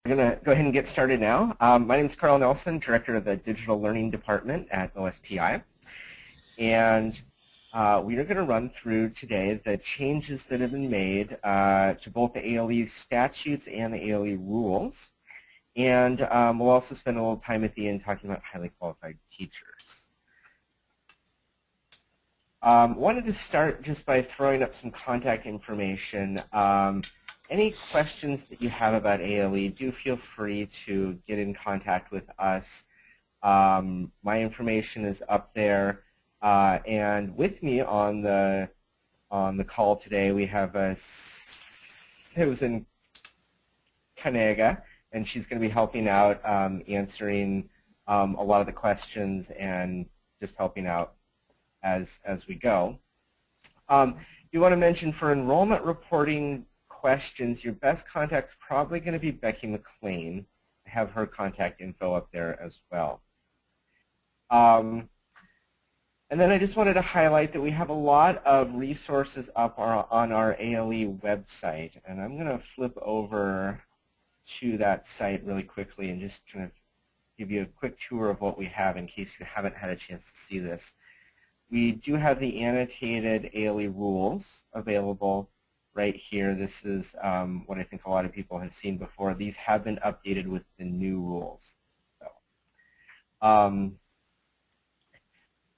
We're going to go ahead and get started now. My name is Carl Nelson, Director of the Digital Learning Department at OSPI. And we are going to run through today the changes that have been made to both the ALE statutes and the ALE rules. And we'll also spend a little time at the end talking about highly qualified teachers. Wanted to start just by throwing up some contact information. Any questions that you have about ALE, do feel free to get in contact with us. My information is up there. And with me on the call today, we have Susan Kanega, and she's going to be helping out answering a lot of the questions and just helping out as we go. You want to mention for enrollment reporting questions, your best contact's probably going to be Becky McLean. I have her contact info up there as well. And then I just wanted to highlight that we have a lot of resources up on our ALE website, and I'm going to flip over to that site really quickly and just kind of give you a quick tour of what we have in case you haven't had a chance to see this. We do have the annotated ALE rules available right here. This is what I think a lot of people have seen before. These have been updated with the new rules. So,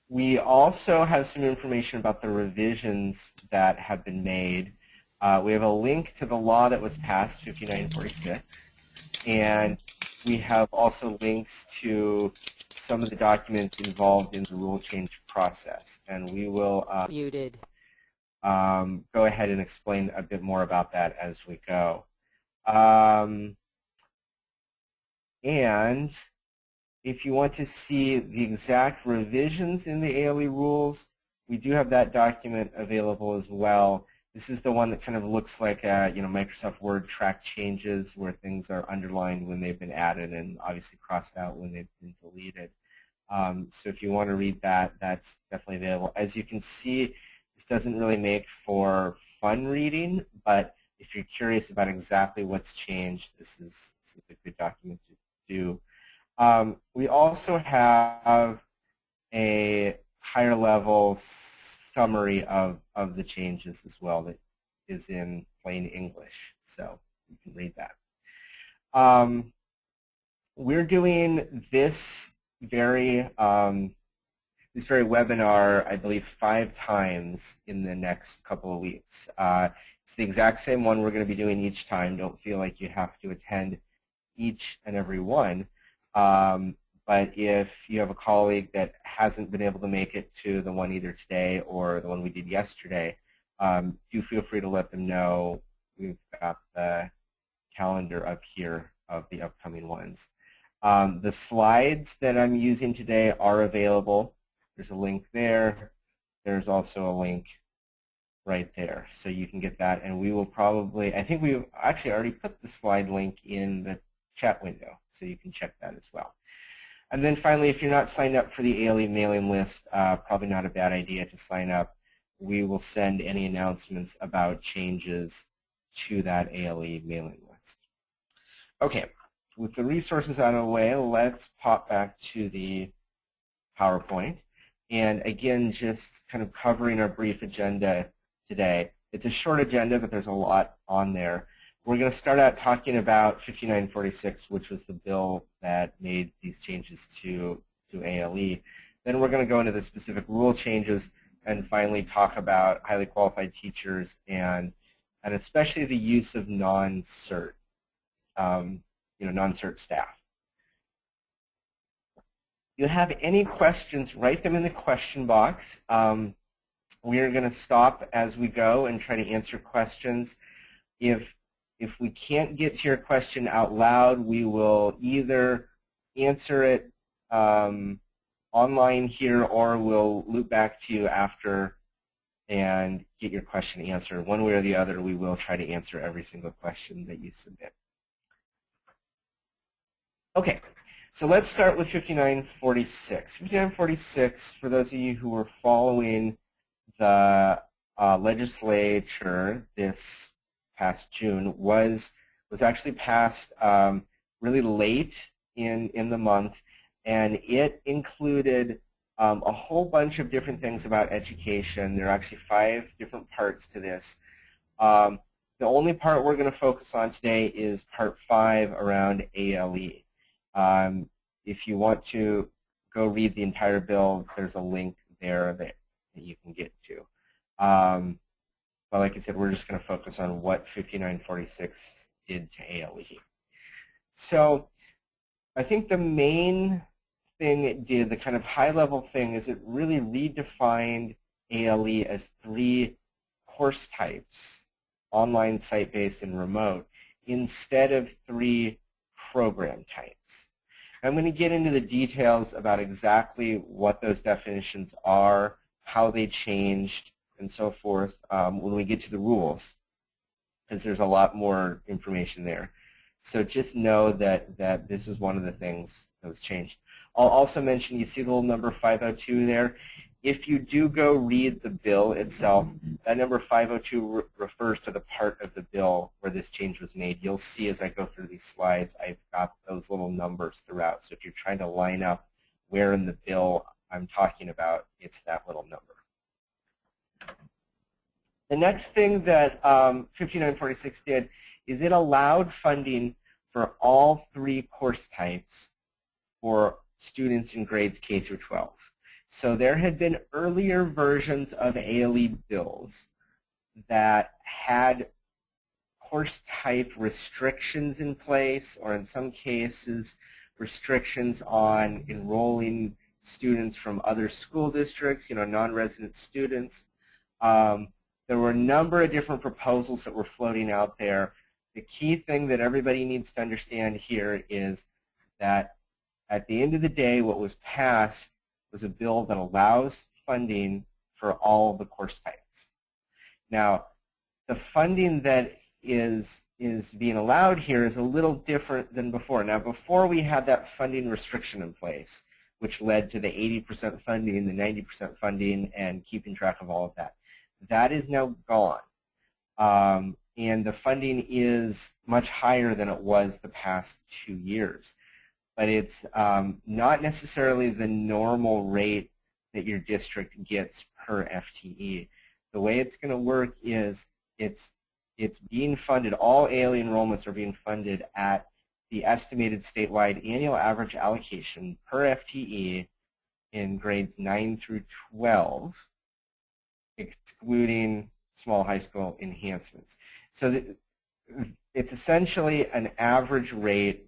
we also have some information about the revisions that have been made. We have a link to the law that was passed, 5946, and we have also links to some of the documents involved in the rule change process, and we will go ahead and explain a bit more about that as we go. And if you want to see the exact revisions in the ALE rules, we do have that document available as well. This is the one that kind of looks like Microsoft Word track changes where things are underlined when they've been added and obviously crossed out when they've been deleted. So if you want to read that, that's definitely available. As you can see, this doesn't really make for fun reading, but if you're curious about exactly what's changed, this is a good document to do. We also have a higher level summary of the changes as well that is in plain English, so you can read that. We're doing this very webinar, I believe, 5 times in the next couple of weeks. It's the exact same one we're going to be doing each time. Don't feel like you have to attend each and every one. But if you have a colleague that hasn't been able to make it to the one either today or the one we did yesterday, do feel free to let them know. We've got the calendar up here of the upcoming ones. The slides that I'm using today are available. There's a link there. There's also a link right there. So you can get that, and we will probably, I think we've actually already put the slide link in the chat window, so you can check that as well. And then finally, if you're not signed up for the ALE mailing list, probably not a bad idea to sign up. We will send any announcements about changes to that ALE mailing list. Okay, with the resources out of the way, let's pop back to the PowerPoint. And again, just kind of covering our brief agenda today. It's a short agenda, but there's a lot on there. We're going to start out talking about 5946, which was the bill that made these changes to ALE. Then we're going to go into the specific rule changes and finally talk about highly qualified teachers and especially the use of non-cert, non-cert staff. If you have any questions, write them in the question box. We are going to stop as we go and try to answer questions. If we can't get to your question out loud, we will either answer it online here or we'll loop back to you after and get your question answered. One way or the other, we will try to answer every single question that you submit. Okay, so let's start with 5946. 5946, for those of you who were following the legislature this past June, was actually passed really late in the month, and it included a whole bunch of different things about education. There are actually 5 different parts to this. The only part we're going to focus on today is part 5 around ALE. If you want to go read the entire bill, there's a link there that you can get to. But like I said, we're just going to focus on what 5946 did to ALE. So I think the main thing it did, the kind of high-level thing, is it really redefined ALE as 3 course types: online, site-based, and remote, instead of 3 program types. I'm going to get into the details about exactly what those definitions are, how they changed, and so forth when we get to the rules, because there's a lot more information there. So just know that this is one of the things that was changed. I'll also mention, you see the little number 502 there. If you do go read the bill itself, that number 502 refers to the part of the bill where this change was made. You'll see as I go through these slides, I've got those little numbers throughout. So if you're trying to line up where in the bill I'm talking about, it's that little number. The next thing that 5946 did is it allowed funding for all 3 course types for students in grades K through 12. So there had been earlier versions of ALE bills that had course type restrictions in place, or in some cases restrictions on enrolling students from other school districts, non-resident students. There were a number of different proposals that were floating out there. The key thing that everybody needs to understand here is that at the end of the day, what was passed was a bill that allows funding for all the course types. Now, the funding that is being allowed here is a little different than before. Now, before we had that funding restriction in place, which led to the 80% funding, the 90% funding, and keeping track of all of that. That is now gone. And the funding is much higher than it was the past 2 years. But it's not necessarily the normal rate that your district gets per FTE. The way it's going to work is it's being funded, all ALE enrollments are being funded at the estimated statewide annual average allocation per FTE in grades 9 through 12, excluding small high school enhancements. So it's essentially an average rate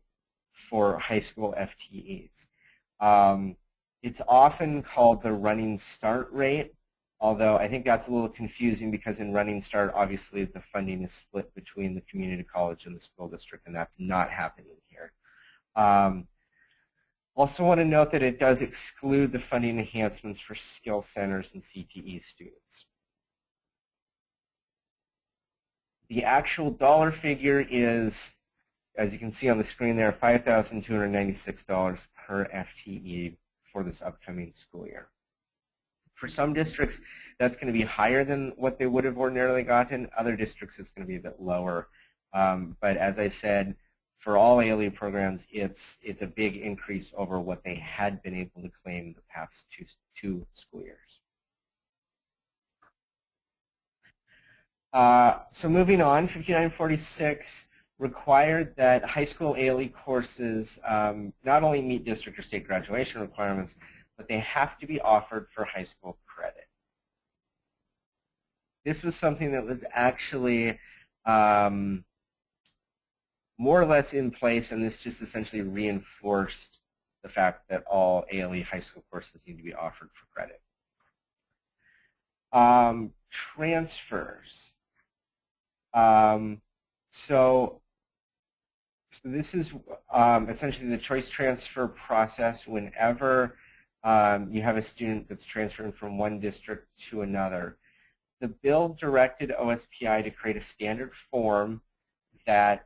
for high school FTEs. It's often called the running start rate, although I think that's a little confusing because in running start, obviously the funding is split between the community college and the school district, and that's not happening here. Also want to note that it does exclude the funding enhancements for skill centers and CTE students. The actual dollar figure is, as you can see on the screen there, $5,296 per FTE for this upcoming school year. For some districts, that's going to be higher than what they would have ordinarily gotten. Other districts, it's going to be a bit lower. But as I said, for all ALE programs, it's a big increase over what they had been able to claim the past two school years. So moving on, 5946 required that high school ALE courses not only meet district or state graduation requirements, but they have to be offered for high school credit. This was something that was actually more or less in place, and this just essentially reinforced the fact that all ALE high school courses need to be offered for credit. Transfers. So this is essentially the choice transfer process whenever you have a student that's transferring from one district to another. The bill directed OSPI to create a standard form that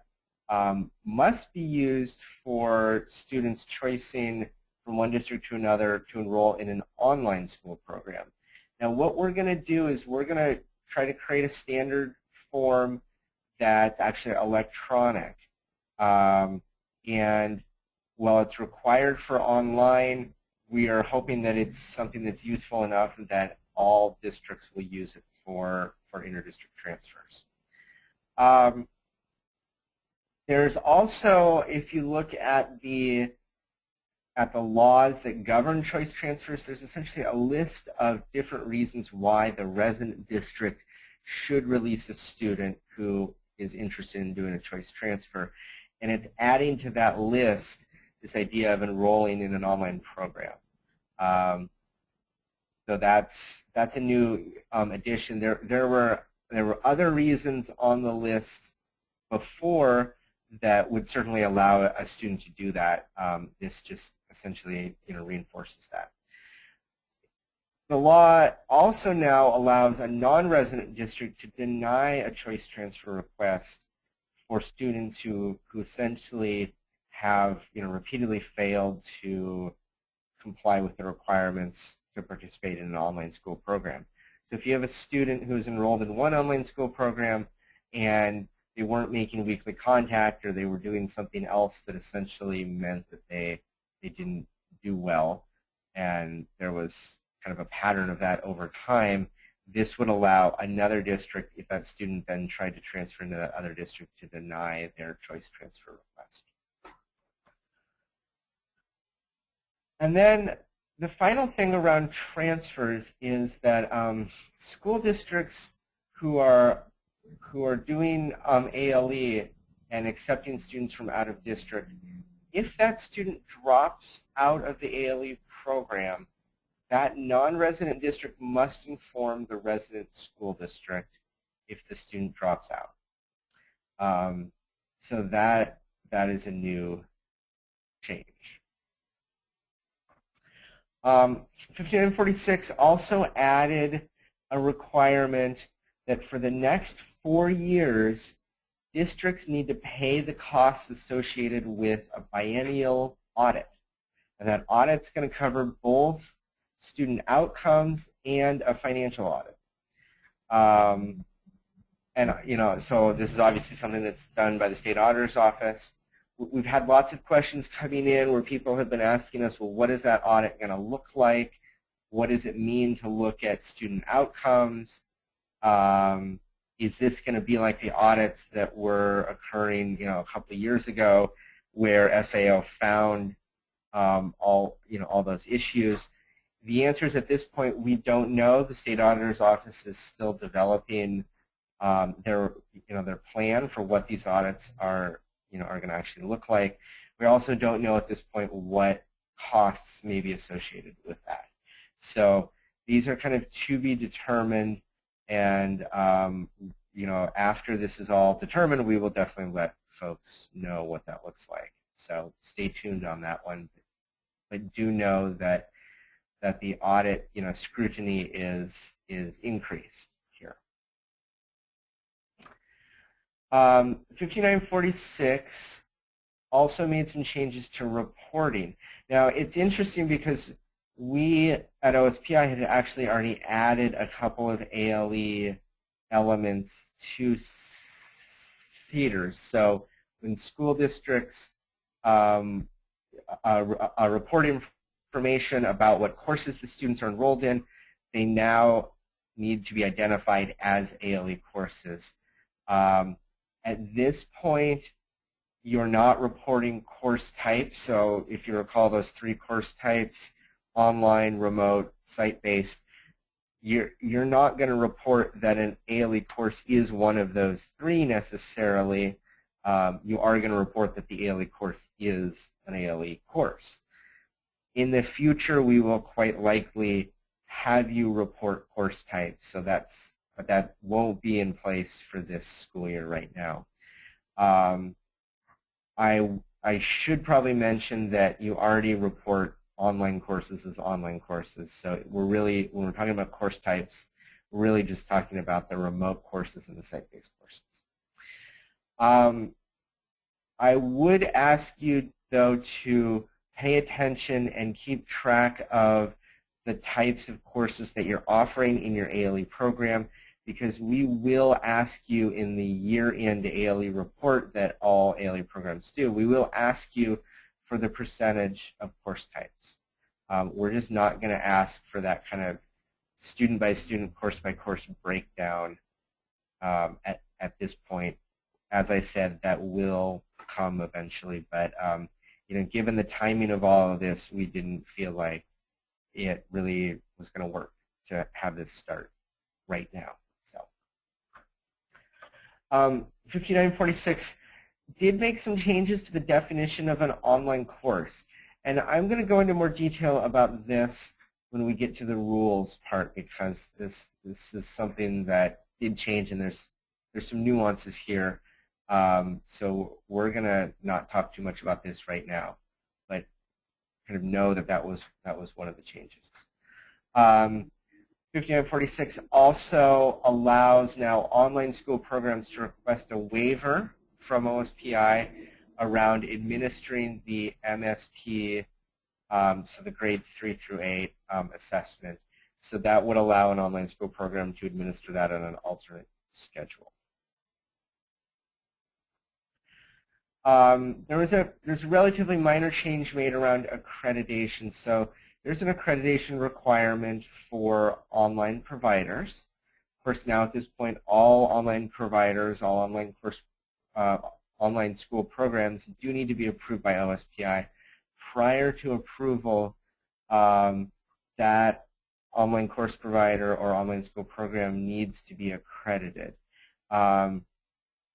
must be used for students choosing from one district to another to enroll in an online school program. Now what we're going to do is we're going to try to create a standard form that's actually electronic. And while it's required for online, we are hoping that it's something that's useful enough that all districts will use it for inter-district transfers. There's also, if you look at the laws that govern choice transfers, there's essentially a list of different reasons why the resident district should release a student who is interested in doing a choice transfer. And it's adding to that list this idea of enrolling in an online program. So that's a new addition. There were other reasons on the list before that would certainly allow a student to do that. This just essentially reinforces that. The law also now allows a non-resident district to deny a choice transfer request for students who essentially have repeatedly failed to comply with the requirements to participate in an online school program. So if you have a student who's enrolled in one online school program and they weren't making weekly contact, or they were doing something else that essentially meant that they didn't do well, and there was kind of a pattern of that over time, this would allow another district, if that student then tried to transfer into that other district, to deny their choice transfer request. And then the final thing around transfers is that school districts who are doing ALE and accepting students from out of district, if that student drops out of the ALE program, that non-resident district must inform the resident school district if the student drops out. So that is a new change. 5946 also added a requirement that for the next 4 years, districts need to pay the costs associated with a biennial audit. And that audit's going to cover both student outcomes and a financial audit. So this is obviously something that's done by the state auditor's office. We've had lots of questions coming in where people have been asking us, well, what is that audit going to look like? What does it mean to look at student outcomes? Is this going to be like the audits that were occurring, a couple of years ago, where SAO found all those issues? The answer is, at this point, we don't know. The state auditor's office is still developing their plan for what these audits are going to actually look like. We also don't know at this point what costs may be associated with that. So these are kind of to be determined, and after this is all determined, we will definitely let folks know what that looks like. So stay tuned on that one. But do know that the audit scrutiny is increased here. 5946 also made some changes to reporting. Now, it's interesting because we at OSPI had actually already added a couple of ALE elements to CEDARs. So when school districts report information about what courses the students are enrolled in, they now need to be identified as ALE courses. At this point, you're not reporting course type. So if you recall those 3 course types, online, remote, site-based, you're not going to report that an ALE course is one of those 3 necessarily. You are going to report that the ALE course is an ALE course. In the future, we will quite likely have you report course type, but that won't be in place for this school year right now. I should probably mention that you already report online courses as online courses. So when we're talking about course types, we're really just talking about the remote courses and the site-based courses. I would ask you, though, to pay attention and keep track of the types of courses that you're offering in your ALE program. because we will ask you in the year-end ALE report that all ALE programs do, we will ask you for the percentage of course types. We're just not going to ask for that kind of student-by-student, course-by-course breakdown at this point. As I said, that will come eventually, but you know, given the timing of all of this, we didn't feel like it really was going to work to have this start right now. So 5946 did make some changes to the definition of an online course, and I'm going to go into more detail about this when we get to the rules part, because this is something that did change, and there's some nuances here. So we're going to not talk too much about this right now, but kind of know that that was one of the changes. 5946 also allows now online school programs to request a waiver from OSPI around administering the MST, so the grades 3 through 8 assessment. So that would allow an online school program to administer that on an alternate schedule. There's a relatively minor change made around accreditation. So there's an accreditation requirement for online providers. Of course, now at this point, all online providers, all online online school programs do need to be approved by OSPI. Prior to approval, that online course provider or online school program needs to be accredited.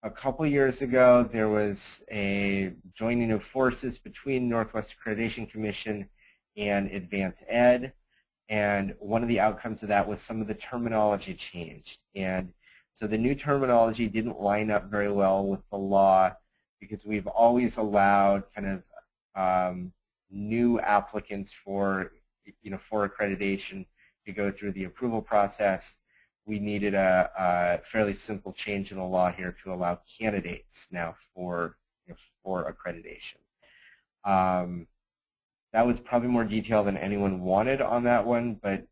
A couple years ago, there was a joining of forces between Northwest Accreditation Commission and Advance Ed, and one of the outcomes of that was some of the terminology changed. And so the new terminology didn't line up very well with the law, because we've always allowed kind of new applicants for accreditation to go through the approval process. We needed a fairly simple change in the law here to allow candidates now for accreditation. That was probably more detail than anyone wanted on that one, but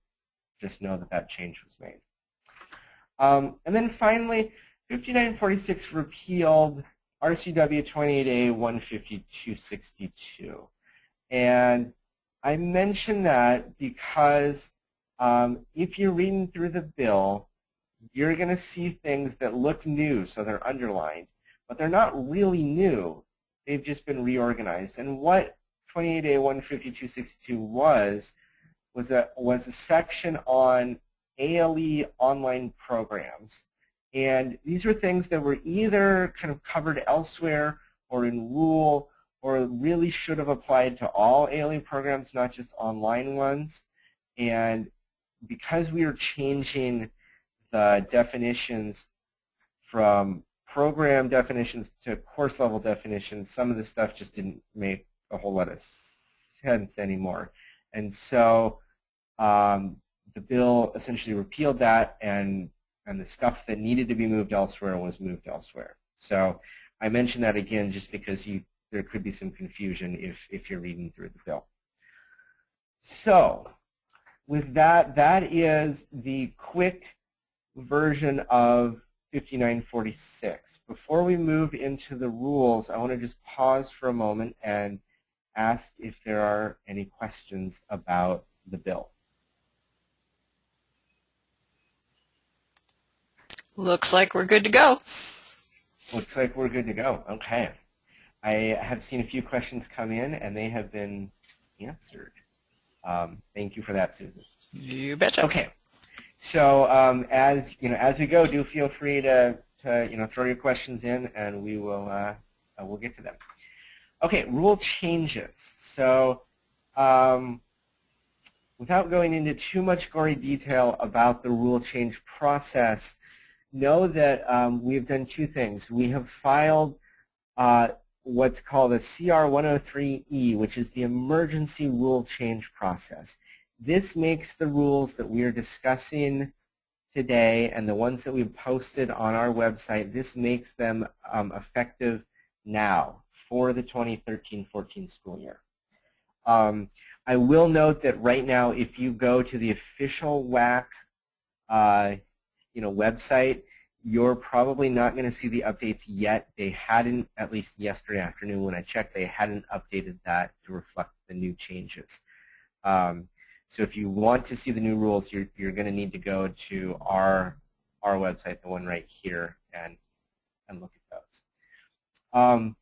just know that that change was made. And then finally, 5946 repealed RCW 28A 15262. And I mention that because if you're reading through the bill, you're going to see things that look new, so they're underlined, but they're not really new. They've just been reorganized. And what 28A 15262 was a section on ALE online programs. And these were things that were either kind of covered elsewhere or in rule, or really should have applied to all ALE programs, not just online ones. And because we are changing the definitions from program definitions to course level definitions, some of the stuff just didn't make a whole lot of sense anymore. And so the bill essentially repealed that, and the stuff that needed to be moved elsewhere was moved elsewhere. So I mention that again just because there could be some confusion if you're reading through the bill. So with that, that is the quick version of 5946. Before we move into the rules, I want to just pause for a moment and ask if there are any questions about the bill. Looks like we're good to go. Looks like we're good to go. Okay. I have seen a few questions come in, and they have been answered. Thank you for that, Susan. You betcha. Okay. So as we go, do feel free to throw your questions in, and we will we'll get to them. Okay, rule changes. So without going into too much gory detail about the rule change process, know that we've done two things. We have filed what's called a CR 103E, which is the emergency rule change process. This makes the rules that we are discussing today and the ones that we've posted on our website, this makes them effective now for the 2013-14 school year. I will note that right now, if you go to the official WAC, website, you're probably not going to see the updates yet. They hadn't, at least yesterday afternoon when I checked, they hadn't updated that to reflect the new changes. So if you want to see the new rules, you're going to need to go to our website, the one right here, and look at those.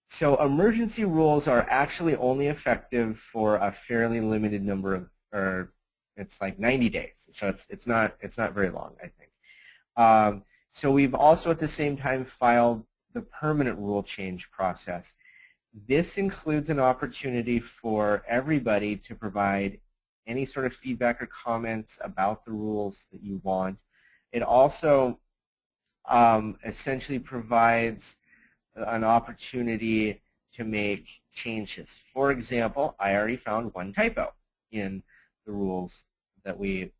So emergency rules are actually only effective for a fairly limited number of, or it's like 90 days. So it's not very long, I think. So we've also at the same time filed the permanent rule change process. This includes an opportunity for everybody to provide any sort of feedback or comments about the rules that you want. It also essentially provides an opportunity to make changes. For example, I already found one typo in the rules that we've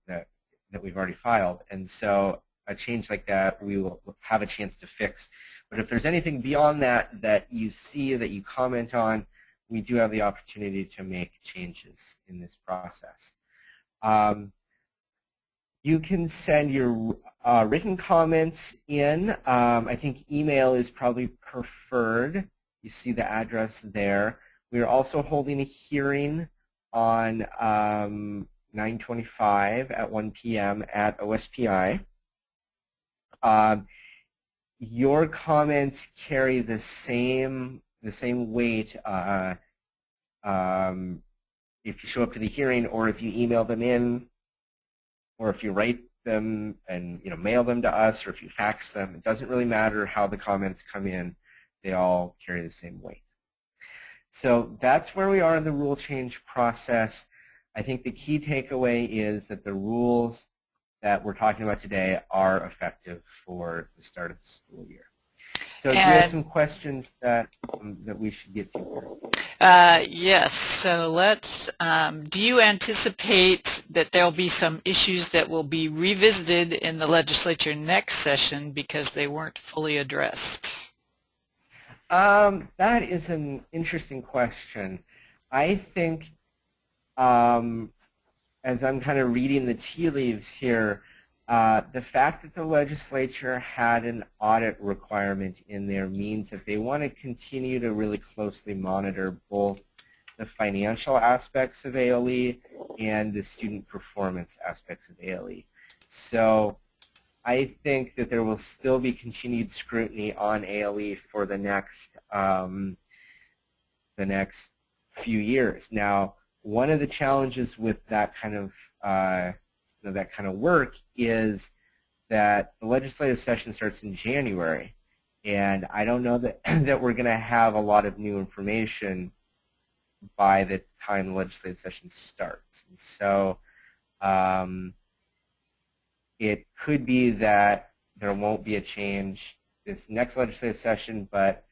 already filed, and so a change like that we will have a chance to fix. But if there's anything beyond that that you see, that you comment on, we do have the opportunity to make changes in this process. You can send your written comments in. I think email is probably preferred. You see the address there. We are also holding a hearing on 9/25 at 1 p.m. at OSPI. Your comments carry the same weight if you show up to the hearing, or if you email them in, or if you write them and mail them to us, or if you fax them. It doesn't really matter how the comments come in. They all carry the same weight. So that's where we are in the rule change process. I think the key takeaway is that the rules that we're talking about today are effective for the start of the school year. So do you have some questions that we should get to? Yes, so let's, do you anticipate that there'll be some issues that will be revisited in the legislature next session because they weren't fully addressed? That is an interesting question. I think as I'm kind of reading the tea leaves here, the fact that the legislature had an audit requirement in there means that they want to continue to really closely monitor both the financial aspects of ALE and the student performance aspects of ALE. So I think that there will still be continued scrutiny on ALE for the next few years. Now, one of the challenges with that kind of work is that the legislative session starts in January, and I don't know that that we're going to have a lot of new information by the time the legislative session starts. And so it could be that there won't be a change this next legislative session, but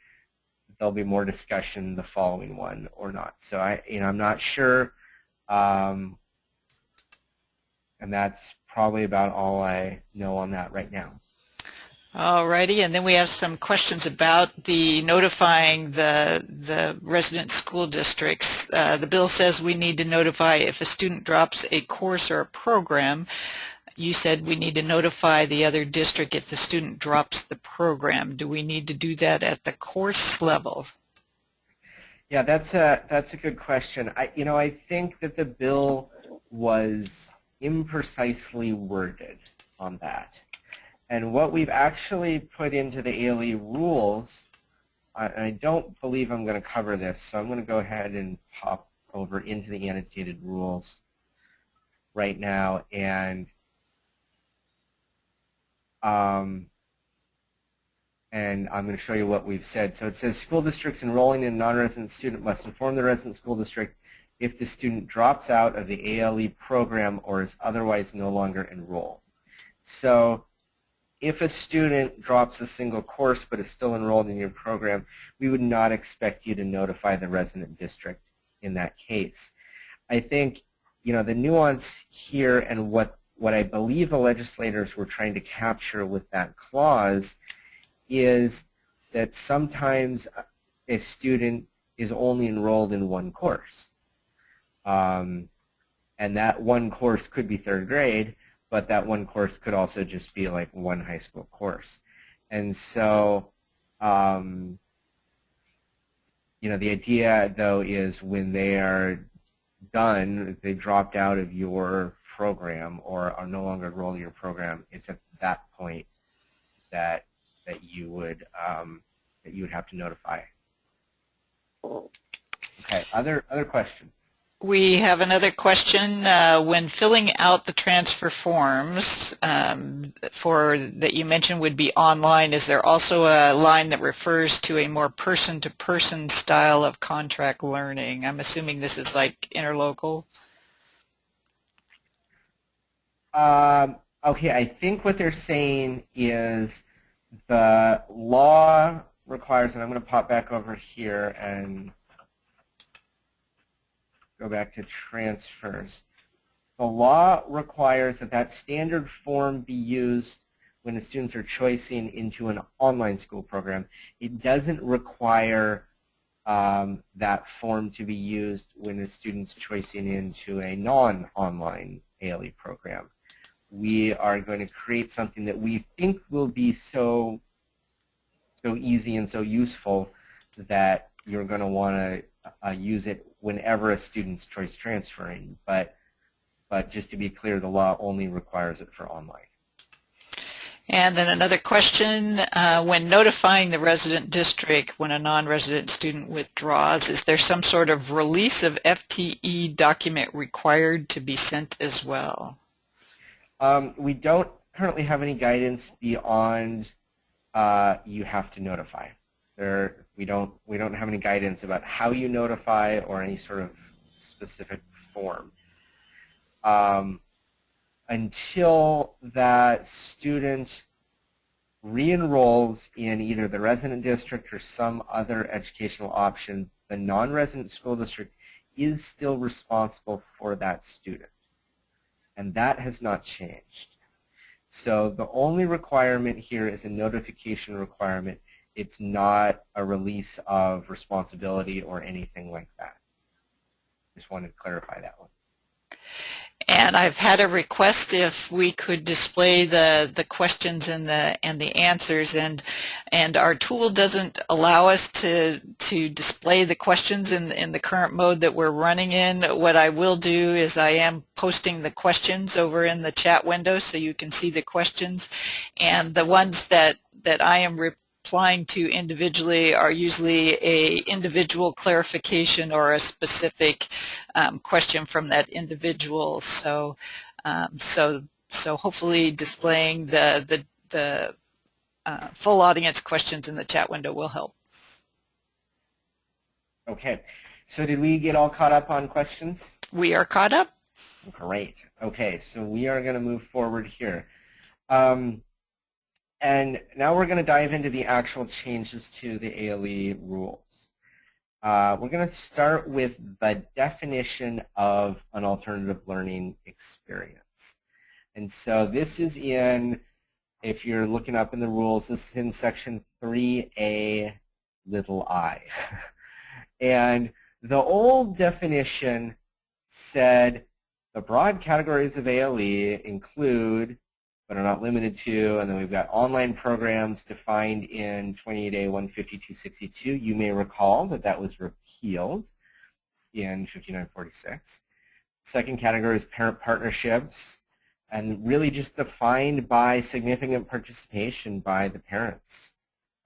there'll be more discussion the following one or not. So I'm not sure, and that's probably about all I know on that right now. Alrighty, and then we have some questions about the notifying the resident school districts. The bill says we need to notify if a student drops a course or a program. You said we need to notify the other district if the student drops the program. Do we need to do that at the course level? Yeah, that's a good question. I think that the bill was imprecisely worded on that. And what we've actually put into the ALE rules, I don't believe I'm going to cover this, so I'm going to go ahead and pop over into the annotated rules right now, and I'm going to show you what we've said. So it says school districts enrolling in a non-resident student must inform the resident school district if the student drops out of the ALE program or is otherwise no longer enrolled. So if a student drops a single course but is still enrolled in your program, we would not expect you to notify the resident district in that case. I think, the nuance here and what I believe the legislators were trying to capture with that clause is that sometimes a student is only enrolled in one course. And that one course could be third grade, but that one course could also just be like one high school course. And so, you know, the idea though is when they are done, if they dropped out of your program or are no longer enrolled in your program, it's at that point that you would have to notify. Okay, other questions? We have another question. When filling out the transfer forms that you mentioned would be online, is there also a line that refers to a more person-to-person style of contract learning? I'm assuming this is like interlocal. Okay, I think what they're saying is the law requires, and I'm going to pop back over here and go back to transfers. The law requires that standard form be used when the students are choosing into an online school program. It doesn't require that form to be used when the student's choosing into a non-online ALE program. We are going to create something that we think will be so easy and so useful that you're going to want to use it whenever a student's choice transferring. But just to be clear, the law only requires it for online. And then another question, when notifying the resident district when a non-resident student withdraws, is there some sort of release of FTE document required to be sent as well? We don't currently have any guidance beyond you have to notify. We don't have any guidance about how you notify or any sort of specific form. Until that student re-enrolls in either the resident district or some other educational option, the non-resident school district is still responsible for that student. And that has not changed. So the only requirement here is a notification requirement. It's not a release of responsibility or anything like that. Just wanted to clarify that one. And I've had a request if we could display the questions and the answers, and our tool doesn't allow us to display the questions in the current mode that we're running in. What I will do is I am posting the questions over in the chat window so you can see the questions, and the ones that I am replying to individually are usually a individual clarification or a specific question from that individual. So hopefully displaying the full audience questions in the chat window will help. Okay, so did we get all caught up on questions? We are caught up. Great. Okay, so we are going to move forward here. And now we're going to dive into the actual changes to the ALE rules. We're going to start with the definition of an alternative learning experience. And so this is in, if you're looking up in the rules, this is in section 3A little I. And the old definition said the broad categories of ALE include, but are not limited to, and then we've got online programs defined in 28A 15262. You may recall that was repealed in 5946. Second category is parent partnerships, and really just defined by significant participation by the parents.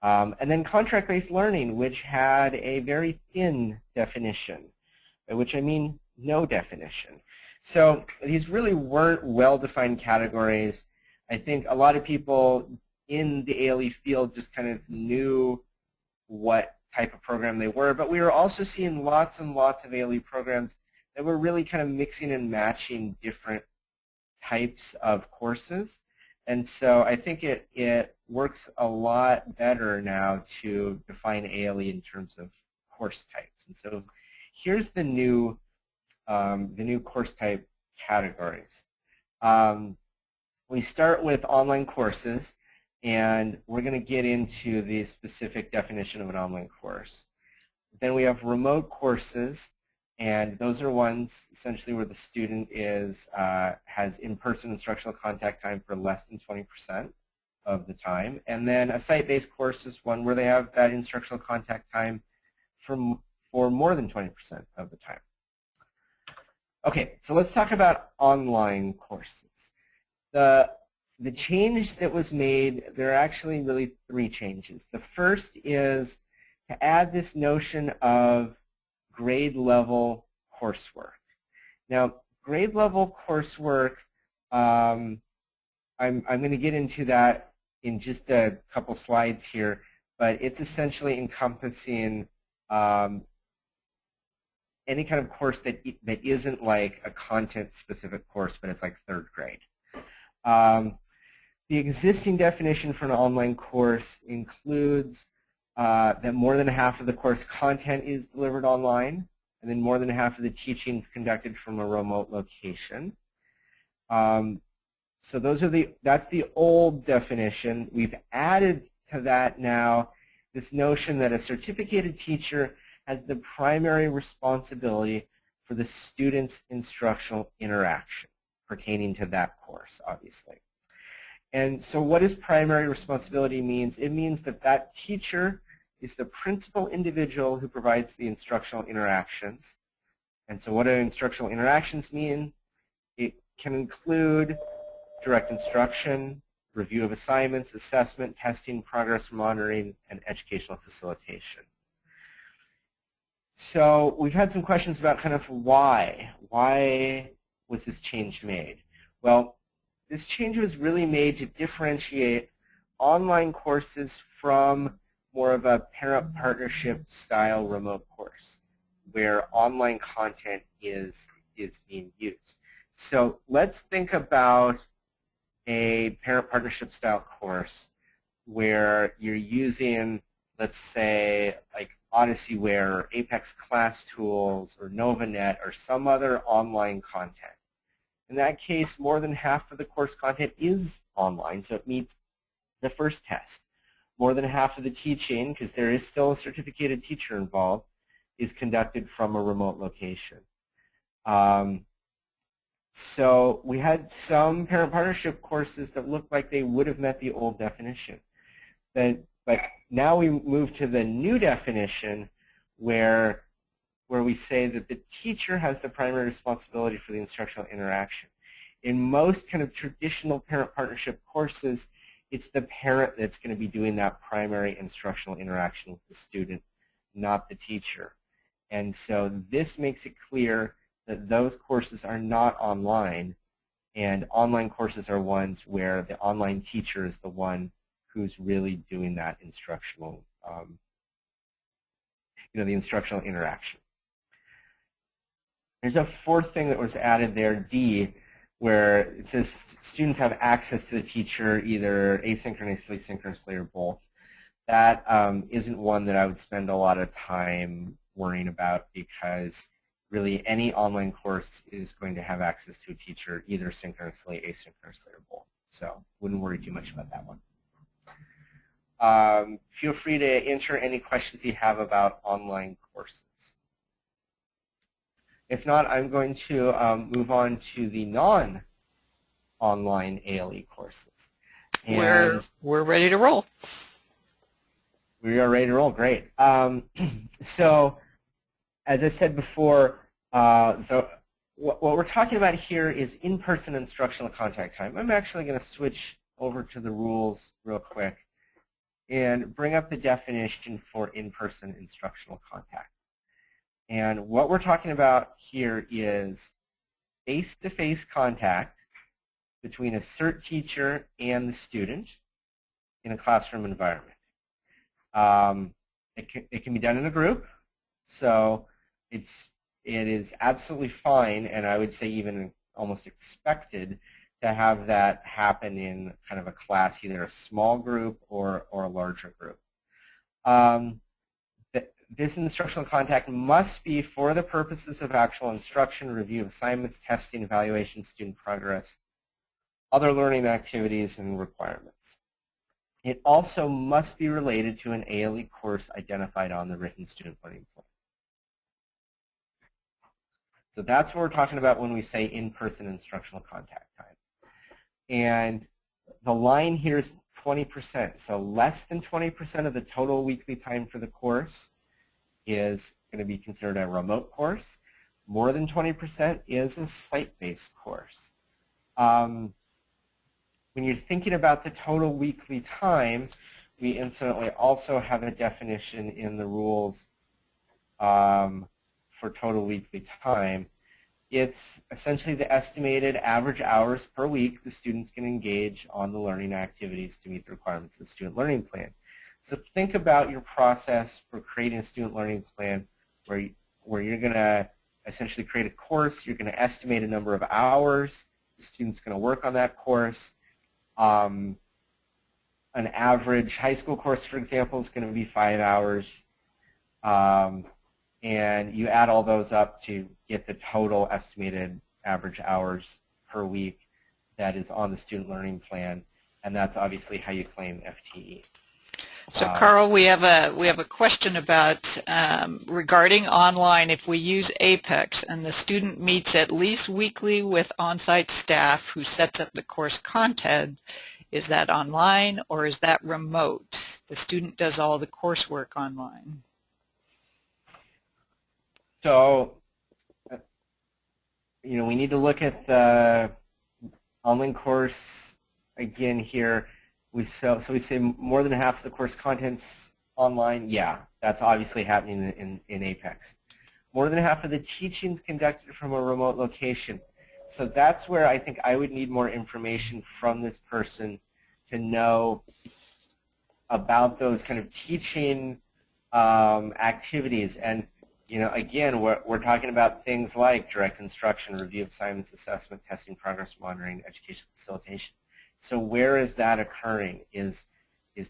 And then contract-based learning, which had a very thin definition, by which I mean no definition. So these really weren't well-defined categories. I think a lot of people in the ALE field just kind of knew what type of program they were, but we were also seeing lots and lots of ALE programs that were really kind of mixing and matching different types of courses. And so I think it works a lot better now to define ALE in terms of course types. And so here's the new course type categories. We start with online courses, and we're going to get into the specific definition of an online course. Then we have remote courses, And those are ones essentially where the student has in-person instructional contact time for less than 20% of the time. And then a site-based course is one where they have that instructional contact time for more than 20% of the time. Okay, so let's talk about online courses. The change that was made, there are actually really 3 changes. The first is to add this notion of grade level coursework. Now, grade level coursework, I'm going to get into that in just a couple slides here, but it's essentially encompassing any kind of course that isn't like a content-specific course, but it's like 3rd grade. The existing definition for an online course includes that more than half of the course content is delivered online, and then more than half of the teaching is conducted from a remote location. So that's the old definition. We've added to that now this notion that a certificated teacher has the primary responsibility for the student's instructional interaction pertaining to that course, obviously. And so what does primary responsibility means? It means that that teacher is the principal individual who provides the instructional interactions. And so what do instructional interactions mean? It can include direct instruction, review of assignments, assessment, testing, progress monitoring, and educational facilitation. So we've had some questions about kind of why. Why was this change made? Well, this change was really made to differentiate online courses from more of a parent partnership style remote course where online content is being used. So let's think about a parent partnership style course where you're using, let's say, like Odyssey-ware or Apex Class Tools or NovaNet or some other online content. In that case, more than half of the course content is online, so it meets the first test. More than half of the teaching, because there is still a certificated teacher involved, is conducted from a remote location. So we had some parent partnership courses that looked like they would have met the old definition. But now we move to the new definition where we say that the teacher has the primary responsibility for the instructional interaction. In most kind of traditional parent partnership courses, it's the parent that's going to be doing that primary instructional interaction with the student, not the teacher. And so this makes it clear that those courses are not online, and online courses are ones where the online teacher is the one who's really doing that instructional, the instructional interaction. There's a 4th thing that was added there, D, where it says students have access to the teacher either asynchronously, synchronously, or both. That isn't one that I would spend a lot of time worrying about because really any online course is going to have access to a teacher either synchronously, asynchronously, or both. So wouldn't worry too much about that one. Feel free to answer any questions you have about online courses. If not, I'm going to move on to the non-online ALE courses. And we're ready to roll. We are ready to roll. Great. So, as I said before, what we're talking about here is in-person instructional contact time. I'm actually going to switch over to the rules real quick and bring up the definition for in-person instructional contact. And what we're talking about here is face-to-face contact between a CERT teacher and the student in a classroom environment. It can be done in a group, so it is absolutely fine, and I would say even almost expected to have that happen in kind of a class, either a small group or a larger group. This instructional contact must be for the purposes of actual instruction, review of assignments, testing, evaluation, student progress, other learning activities, and requirements. It also must be related to an ALE course identified on the written student learning plan. So that's what we're talking about when we say in-person instructional contact time. And the line here is 20%. So less than 20% of the total weekly time for the course is going to be considered a remote course. More than 20% is a site-based course. When you're thinking about the total weekly time, we incidentally also have a definition in the rules for total weekly time. It's essentially the estimated average hours per week the students can engage on the learning activities to meet the requirements of the student learning plan. So think about your process for creating a student learning plan where you're going to essentially create a course. You're going to estimate a number of hours the student's going to work on that course. An average high school course, for example, is going to be 5 hours. And you add all those up to get the total estimated average hours per week that is on the student learning plan, and that's obviously how you claim FTE. So Carl, we have a question about regarding online. If we use Apex and the student meets at least weekly with on-site staff who sets up the course content, is that online or is that remote? The student does all the coursework online. So, we need to look at the online course again here. So we say more than half of the course content's online. Yeah, that's obviously happening in Apex. More than half of the teaching is conducted from a remote location. So that's where I think I would need more information from this person to know about those kind of teaching activities. And again, we're talking about things like direct instruction, review of assignments, assessment, testing, progress monitoring, education facilitation. So where is that occurring? Is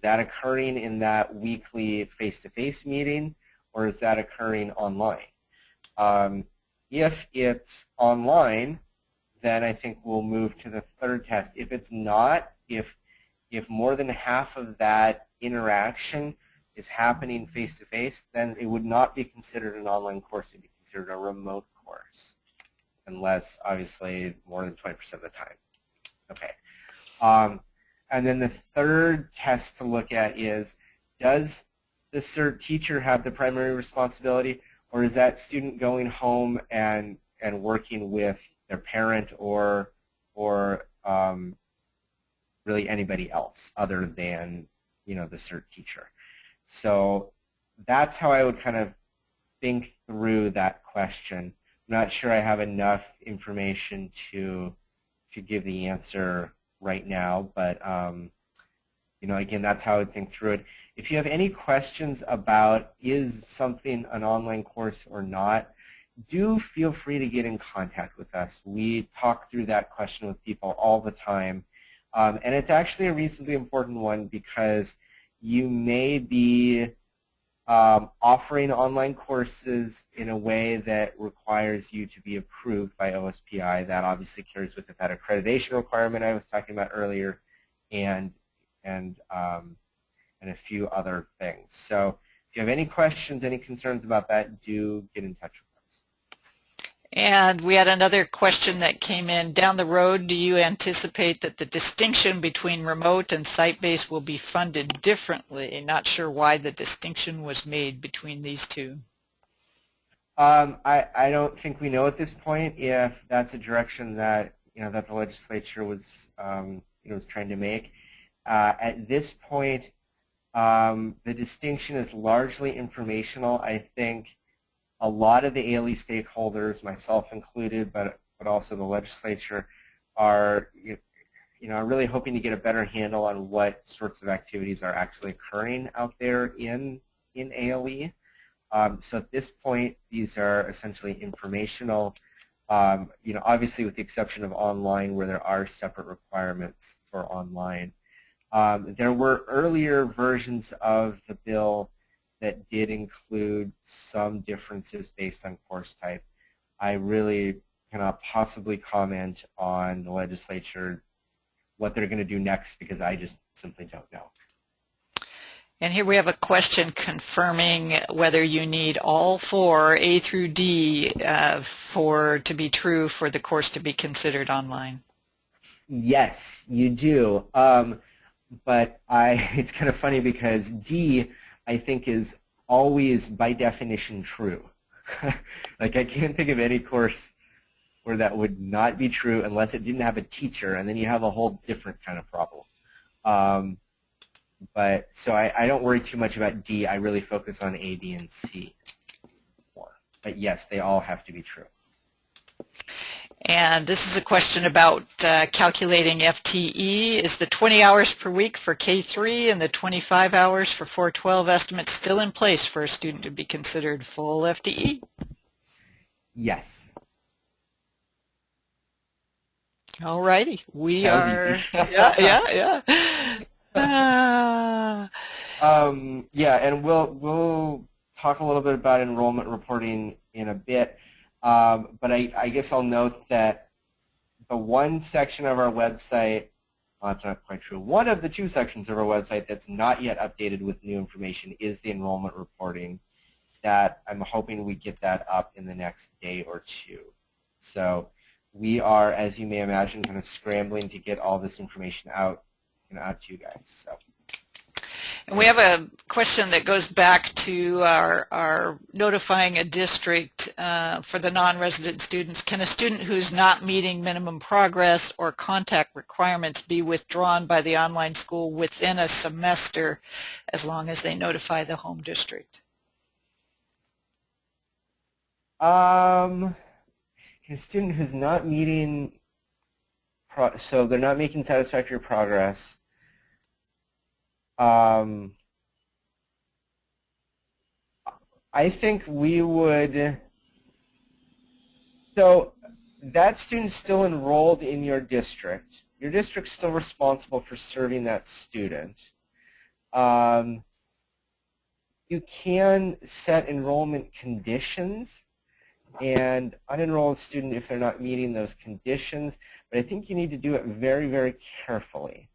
that occurring in that weekly face-to-face meeting, or is that occurring online? If it's online, then I think we'll move to the third test. If it's not, if more than half of that interaction is happening face-to-face, then it would not be considered an online course. It would be considered a remote course, unless, obviously, more than 20% of the time. Okay. And then the third test to look at is, does the cert teacher have the primary responsibility, or is that student going home and working with their parent or really anybody else other than the cert teacher? So that's how I would kind of think through that question. I'm not sure I have enough information to give the answer right now, but again, that's how I would think through it. If you have any questions about is something an online course or not, do feel free to get in contact with us. We talk through that question with people all the time, and it's actually a reasonably important one because you may be offering online courses in a way that requires you to be approved by OSPI. That obviously carries with it that accreditation requirement I was talking about earlier, and a few other things. So if you have any questions, any concerns about that, do get in touch with us. And we had another question that came in. Down the road, do you anticipate that the distinction between remote and site-based will be funded differently? Not sure why the distinction was made between these two. I don't think we know at this point if that's a direction that that the legislature was was trying to make. At this point, the distinction is largely informational. I think a lot of the ALE stakeholders, myself included, but also the legislature, are really hoping to get a better handle on what sorts of activities are actually occurring out there in ALE. So at this point, these are essentially informational. Obviously with the exception of online, where there are separate requirements for online. There were earlier versions of the bill that did include some differences based on course type. I really cannot possibly comment on the legislature, what they're going to do next, because I just simply don't know. And here we have a question confirming whether you need all four, A through D, to be true for the course to be considered online. Yes, you do. But it's kind of funny because D, I think, is always by definition true. Like, I can't think of any course where that would not be true unless it didn't have a teacher, and then you have a whole different kind of problem. But so I don't worry too much about D. I really focus on A, B, and C more. But yes, they all have to be true. And this is a question about calculating FTE. Is the 20 hours per week for K3 and the 25 hours for 412 estimate still in place for a student to be considered full FTE? Yes. All righty. We That are, was easy. yeah. Yeah, and we'll talk a little bit about enrollment reporting in a bit. But I guess I'll note that the one section of our website, well, that's not quite true, one of the two sections of our website that's not yet updated with new information is the enrollment reporting. That I'm hoping we get that up in the next day or two. So we are, as you may imagine, kind of scrambling to get all this information out to you guys. So. And we have a question that goes back to our notifying a district for the non-resident students. Can a student who's not meeting minimum progress or contact requirements be withdrawn by the online school within a semester as long as they notify the home district? A student who's not meeting, so they're not making satisfactory progress. I think we would, so that student's still enrolled in your district. Your district's still responsible for serving that student. You can set enrollment conditions and unenroll a student if they're not meeting those conditions, but I think you need to do it very, very carefully.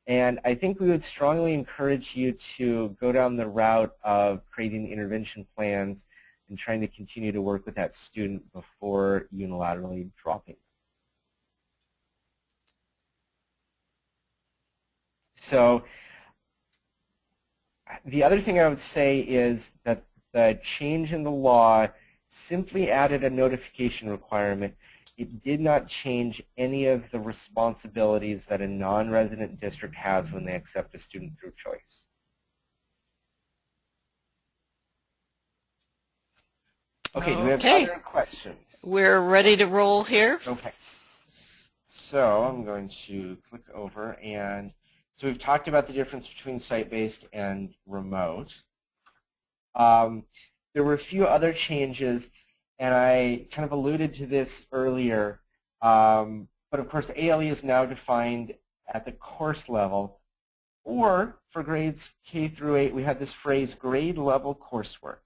And I think we would strongly encourage you to go down the route of creating intervention plans and trying to continue to work with that student before unilaterally dropping. So the other thing I would say is that the change in the law simply added a notification requirement. It did not change any of the responsibilities that a non-resident district has when they accept a student through choice. Okay, do we have other questions? We're ready to roll here. Okay. So I'm going to click over, and so we've talked about the difference between site-based and remote. There were a few other changes, and I kind of alluded to this earlier, but of course ALE is now defined at the course level, or for grades K through 8, we have this phrase, grade level coursework.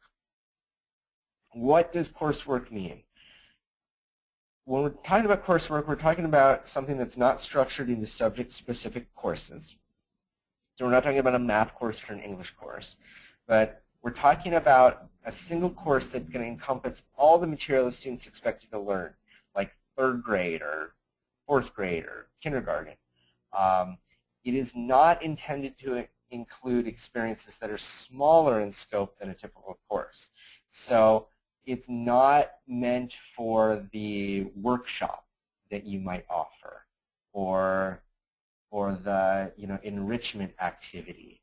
What does coursework mean? When we're talking about coursework, we're talking about something that's not structured into subject-specific courses. So we're not talking about a math course or an English course, but we're talking about a single course that's going to encompass all the material the students expected to learn, like 3rd grade or 4th grade or kindergarten. It is not intended to include experiences that are smaller in scope than a typical course. So it's not meant for the workshop that you might offer, or the enrichment activity,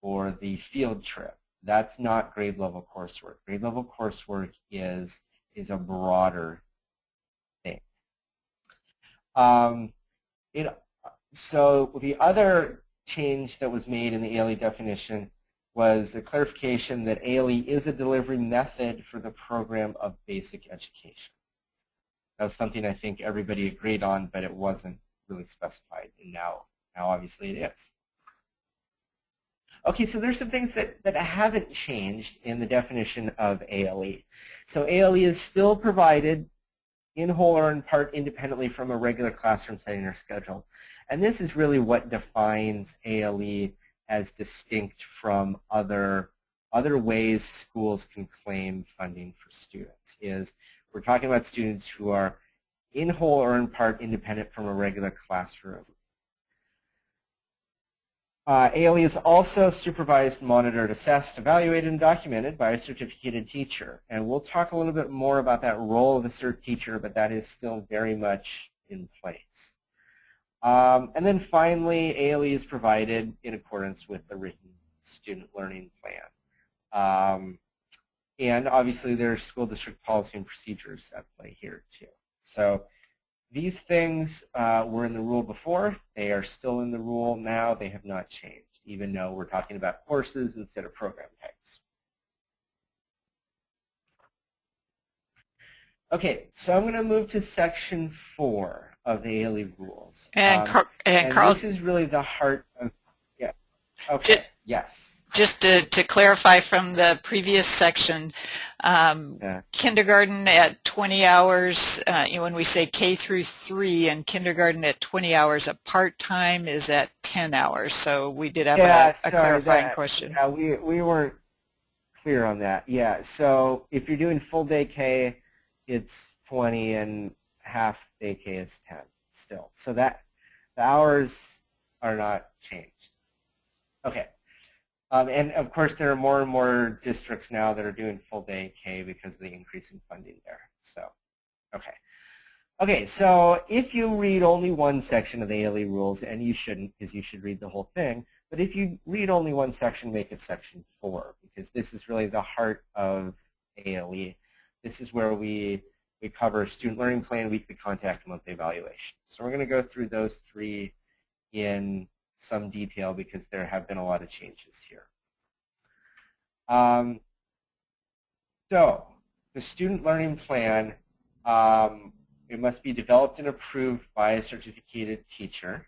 or the field trip. That's not grade level coursework. Grade level coursework is a broader thing. So the other change that was made in the ALE definition was the clarification that ALE is a delivery method for the program of basic education. That was something I think everybody agreed on, but it wasn't really specified, and now obviously it is. Okay, so there's some things that haven't changed in the definition of ALE. So ALE is still provided in whole or in part independently from a regular classroom setting or schedule. And this is really what defines ALE as distinct from other ways schools can claim funding for students. Is we're talking about students who are in whole or in part independent from a regular classroom. ALE is also supervised, monitored, assessed, evaluated, and documented by a certificated teacher. And we'll talk a little bit more about that role of the cert teacher, but that is still very much in place. And then finally, ALE is provided in accordance with the written student learning plan. And obviously there's school district policy and procedures at play here too. So these things were in the rule before. They are still in the rule now. They have not changed, even though we're talking about courses instead of program types. Okay, so I'm going to move to section 4 of the ALE rules. And and Carl, this is really the heart of, yeah, okay, yes. Just to clarify from the previous section, kindergarten at 20 hours, when we say K through 3 and kindergarten at 20 hours, a part-time is at 10 hours. So we did have a clarifying question. Yeah, we weren't clear on that. Yeah, so if you're doing full day K, it's 20 and half day K is 10 still. So that the hours are not changed. Okay. And of course, there are more and more districts now that are doing full day K because of the increase in funding there. So, okay. Okay, so if you read only one section of the ALE rules, and you shouldn't because you should read the whole thing, but if you read only one section, make it section 4 because this is really the heart of ALE. This is where we cover student learning plan, weekly contact, monthly evaluation. So we're going to go through those 3 in some detail because there have been a lot of changes here. So the student learning plan, it must be developed and approved by a certificated teacher.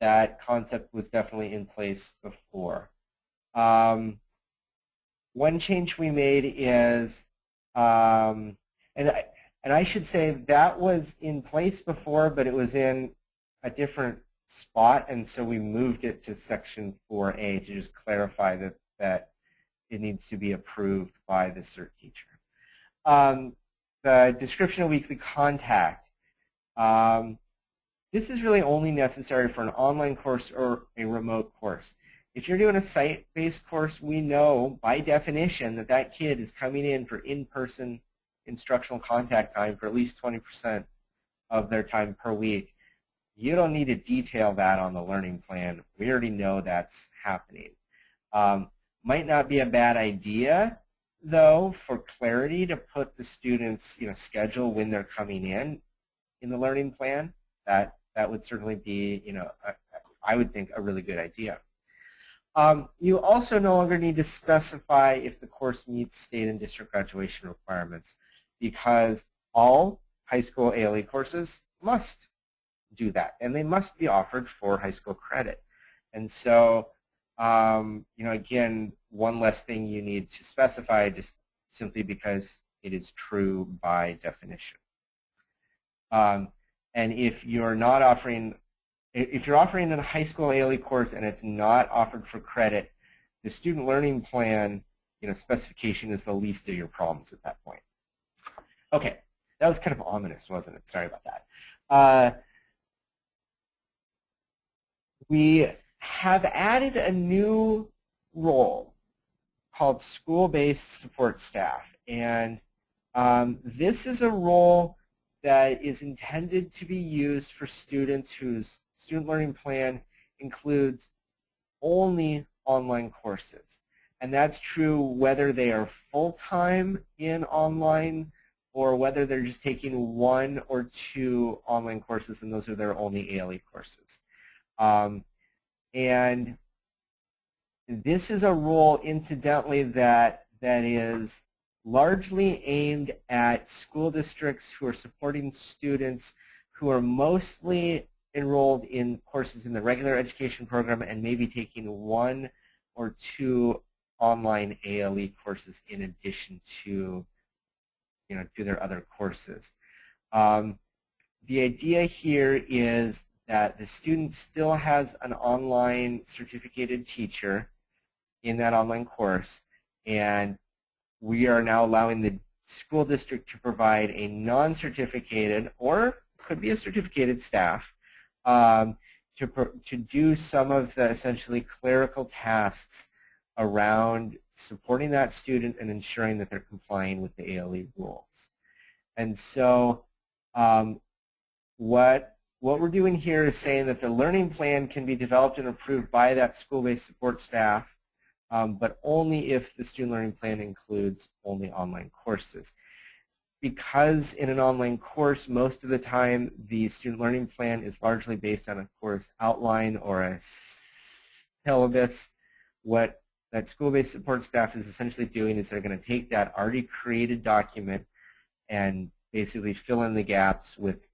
That concept was definitely in place before. One change we made is, and I should say that was in place before, but it was in a different spot, and so we moved it to section 4A to just clarify that it needs to be approved by the cert teacher. The description of weekly contact. This is really only necessary for an online course or a remote course. If you're doing a site-based course, we know by definition that that kid is coming in for in-person instructional contact time for at least 20% of their time per week. You don't need to detail that on the learning plan. We already know that's happening. Might not be a bad idea, though, for clarity to put the students' schedule when they're coming in the learning plan. That would certainly be, I would think, a really good idea. You also no longer need to specify if the course meets state and district graduation requirements because all high school ALE courses must do that, and they must be offered for high school credit. And so, again, one less thing you need to specify just simply because it is true by definition. And if you're not offering, if you're offering a high school ALE course and it's not offered for credit, the student learning plan, specification is the least of your problems at that point. Okay, that was kind of ominous, wasn't it? Sorry about that. We have added a new role called school-based support staff, and this is a role that is intended to be used for students whose student learning plan includes only online courses. And that's true whether they are full-time in online or whether they're just taking 1 or 2 online courses and those are their only ALE courses. And this is a role, incidentally, that is largely aimed at school districts who are supporting students who are mostly enrolled in courses in the regular education program and maybe taking 1 or 2 online ALE courses in addition to, to their other courses. The idea here is that the student still has an online certificated teacher in that online course, and we are now allowing the school district to provide a non-certificated, or could be a certificated staff, to do some of the essentially clerical tasks around supporting that student and ensuring that they're complying with the ALE rules. And so what we're doing here is saying that the learning plan can be developed and approved by that school-based support staff, but only if the student learning plan includes only online courses. Because in an online course, most of the time the student learning plan is largely based on a course outline or a syllabus, what that school-based support staff is essentially doing is they're going to take that already created document and basically fill in the gaps with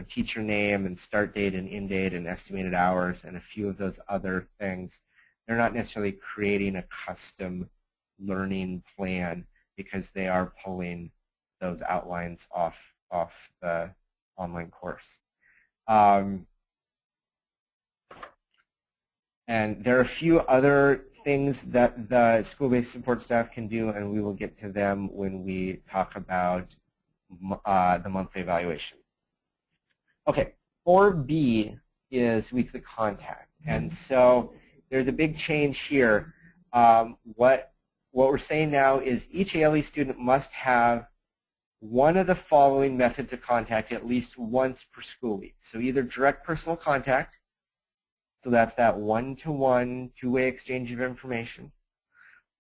teacher name and start date and end date and estimated hours and a few of those other things. They're not necessarily creating a custom learning plan because they are pulling those outlines off the online course. And there are a few other things that the school-based support staff can do, and we will get to them when we talk about the monthly evaluation. Okay, 4B is weekly contact. And so there's a big change here. What we're saying now is each ALE student must have one of the following methods of contact at least once per school week. So either direct personal contact, so that's that one-to-one, two-way exchange of information,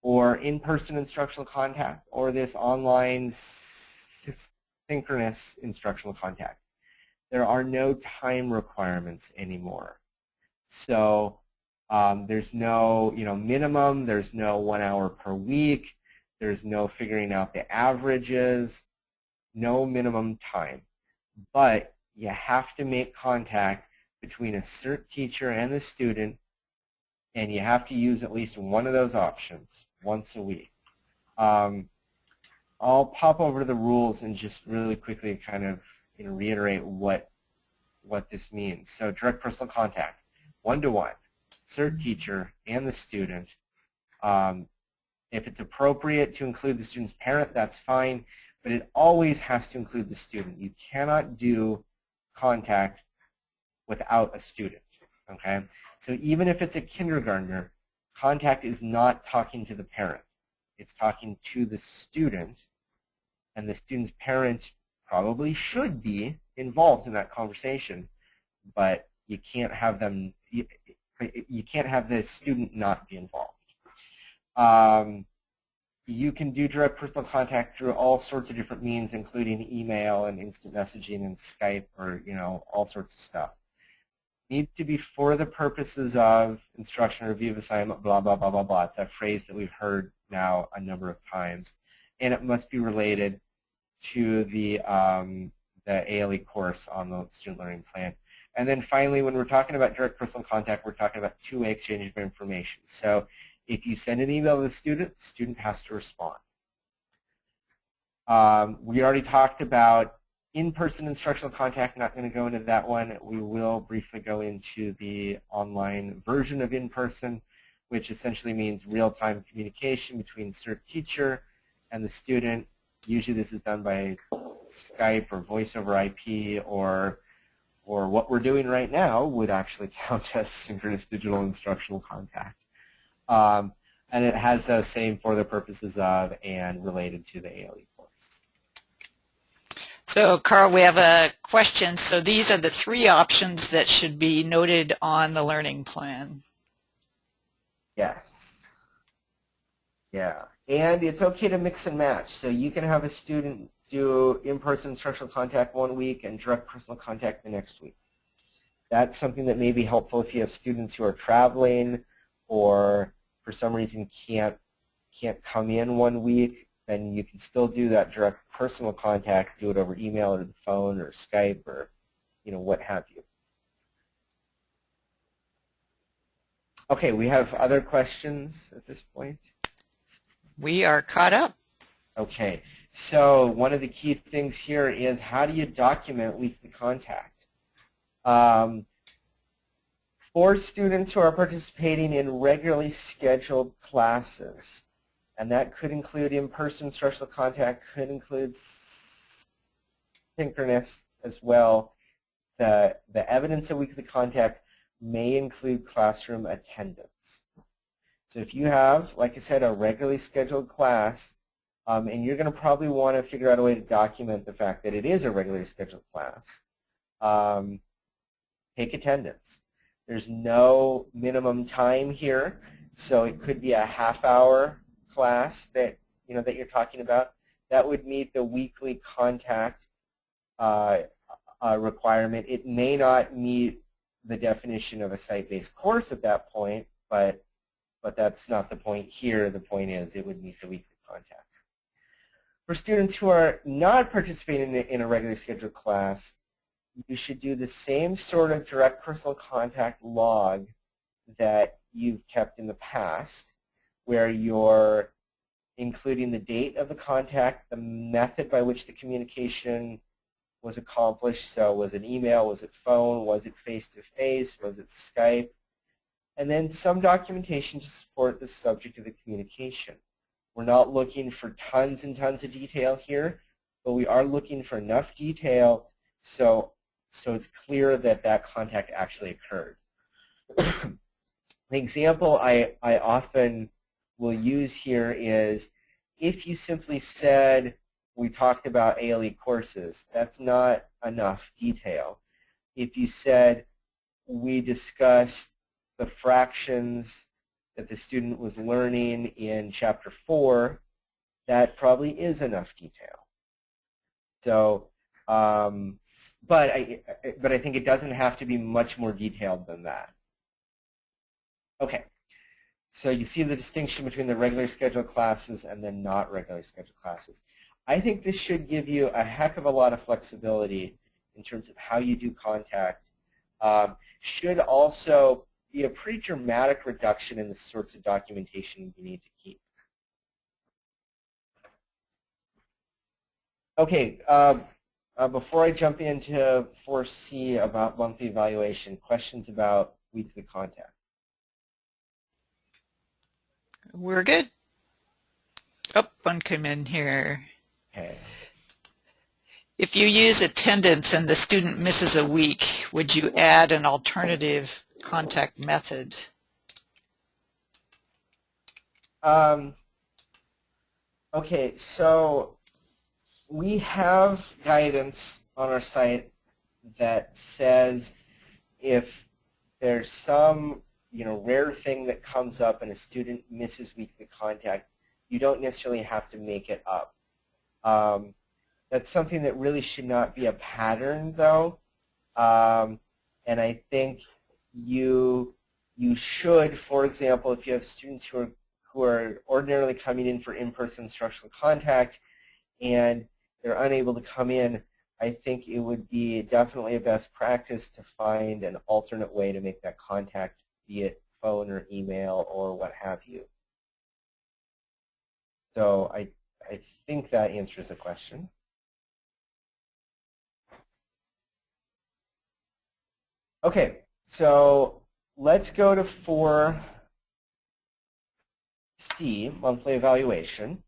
or in-person instructional contact, or this online synchronous instructional contact. There are no time requirements anymore. So there's no minimum, there's no 1 hour per week, there's no figuring out the averages, no minimum time. But you have to make contact between a CERT teacher and the student, and you have to use at least one of those options once a week. I'll pop over to the rules and just really quickly kind of reiterate what this means. So direct personal contact, one-to-one, CERT teacher and the student. If it's appropriate to include the student's parent, that's fine, but it always has to include the student. You cannot do contact without a student, okay? So even if it's a kindergartner, contact is not talking to the parent. It's talking to the student, and the student's parent probably should be involved in that conversation, but you can't have them, you can't have the student not be involved. You can do direct personal contact through all sorts of different means, including email and instant messaging and Skype, or all sorts of stuff. Needs to be for the purposes of instruction, review of assignment, blah, blah, blah, blah, blah. It's that phrase that we've heard now a number of times. And it must be related to the ALE course on the student learning plan. And then finally, when we're talking about direct personal contact, we're talking about two-way exchange of information. So if you send an email to the student has to respond. We already talked about in-person instructional contact, not going to go into that one. We will briefly go into the online version of in-person, which essentially means real-time communication between CERT teacher and the student. Usually this is done by Skype or voice over IP, or what we're doing right now would actually count as synchronous digital instructional contact. And it has those same for the purposes of and related to the ALE course. So, Carl, we have a question. So these are the three options that should be noted on the learning plan. Yes. Yeah. And it's okay to mix and match. So you can have a student do in-person instructional contact one week and direct personal contact the next week. That's something that may be helpful if you have students who are traveling or for some reason can't come in one week. Then you can still do that direct personal contact, do it over email or the phone or Skype or what have you. Okay, we have other questions at this point? We are caught up. Okay, so one of the key things here is how do you document weekly contact? For students who are participating in regularly scheduled classes, and that could include in-person instructional contact, could include synchronous as well. The evidence of weekly contact may include classroom attendance. So if you have, like I said, a regularly scheduled class, and you're going to probably want to figure out a way to document the fact that it is a regularly scheduled class, take attendance. There's no minimum time here, so it could be a half-hour class that that you're talking about. That would meet the weekly contact requirement. It may not meet the definition of a site-based course at that point, but that's not the point here. The point is it would meet the weekly contact. For students who are not participating in a regularly scheduled class, you should do the same sort of direct personal contact log that you've kept in the past, where you're including the date of the contact, the method by which the communication was accomplished. So was it email, was it phone, was it face-to-face, was it Skype? And then some documentation to support the subject of the communication. We're not looking for tons and tons of detail here, but we are looking for enough detail so it's clear that that contact actually occurred. The example I often will use here is if you simply said, we talked about ALE courses, that's not enough detail. If you said, we discussed the fractions that the student was learning in Chapter 4, that probably is enough detail. So, but I think it doesn't have to be much more detailed than that. Okay, so you see the distinction between the regularly scheduled classes and the not regularly scheduled classes. I think this should give you a heck of a lot of flexibility in terms of how you do contact. Should also be a pretty dramatic reduction in the sorts of documentation you need to keep. Okay, before I jump into 4C about monthly evaluation, questions about weekly contact? We're good. Oh, one came in here. Okay. If you use attendance and the student misses a week, would you add an alternative contact method? Okay, so we have guidance on our site that says if there's some rare thing that comes up and a student misses weekly contact, you don't necessarily have to make it up. That's something that really should not be a pattern, though. And I think you should, for example, if you have students who are ordinarily coming in for in-person instructional contact and they're unable to come in, I think it would be definitely a best practice to find an alternate way to make that contact, be it phone or email or what have you. So I think that answers the question. Okay, so let's go to 4C, monthly evaluation.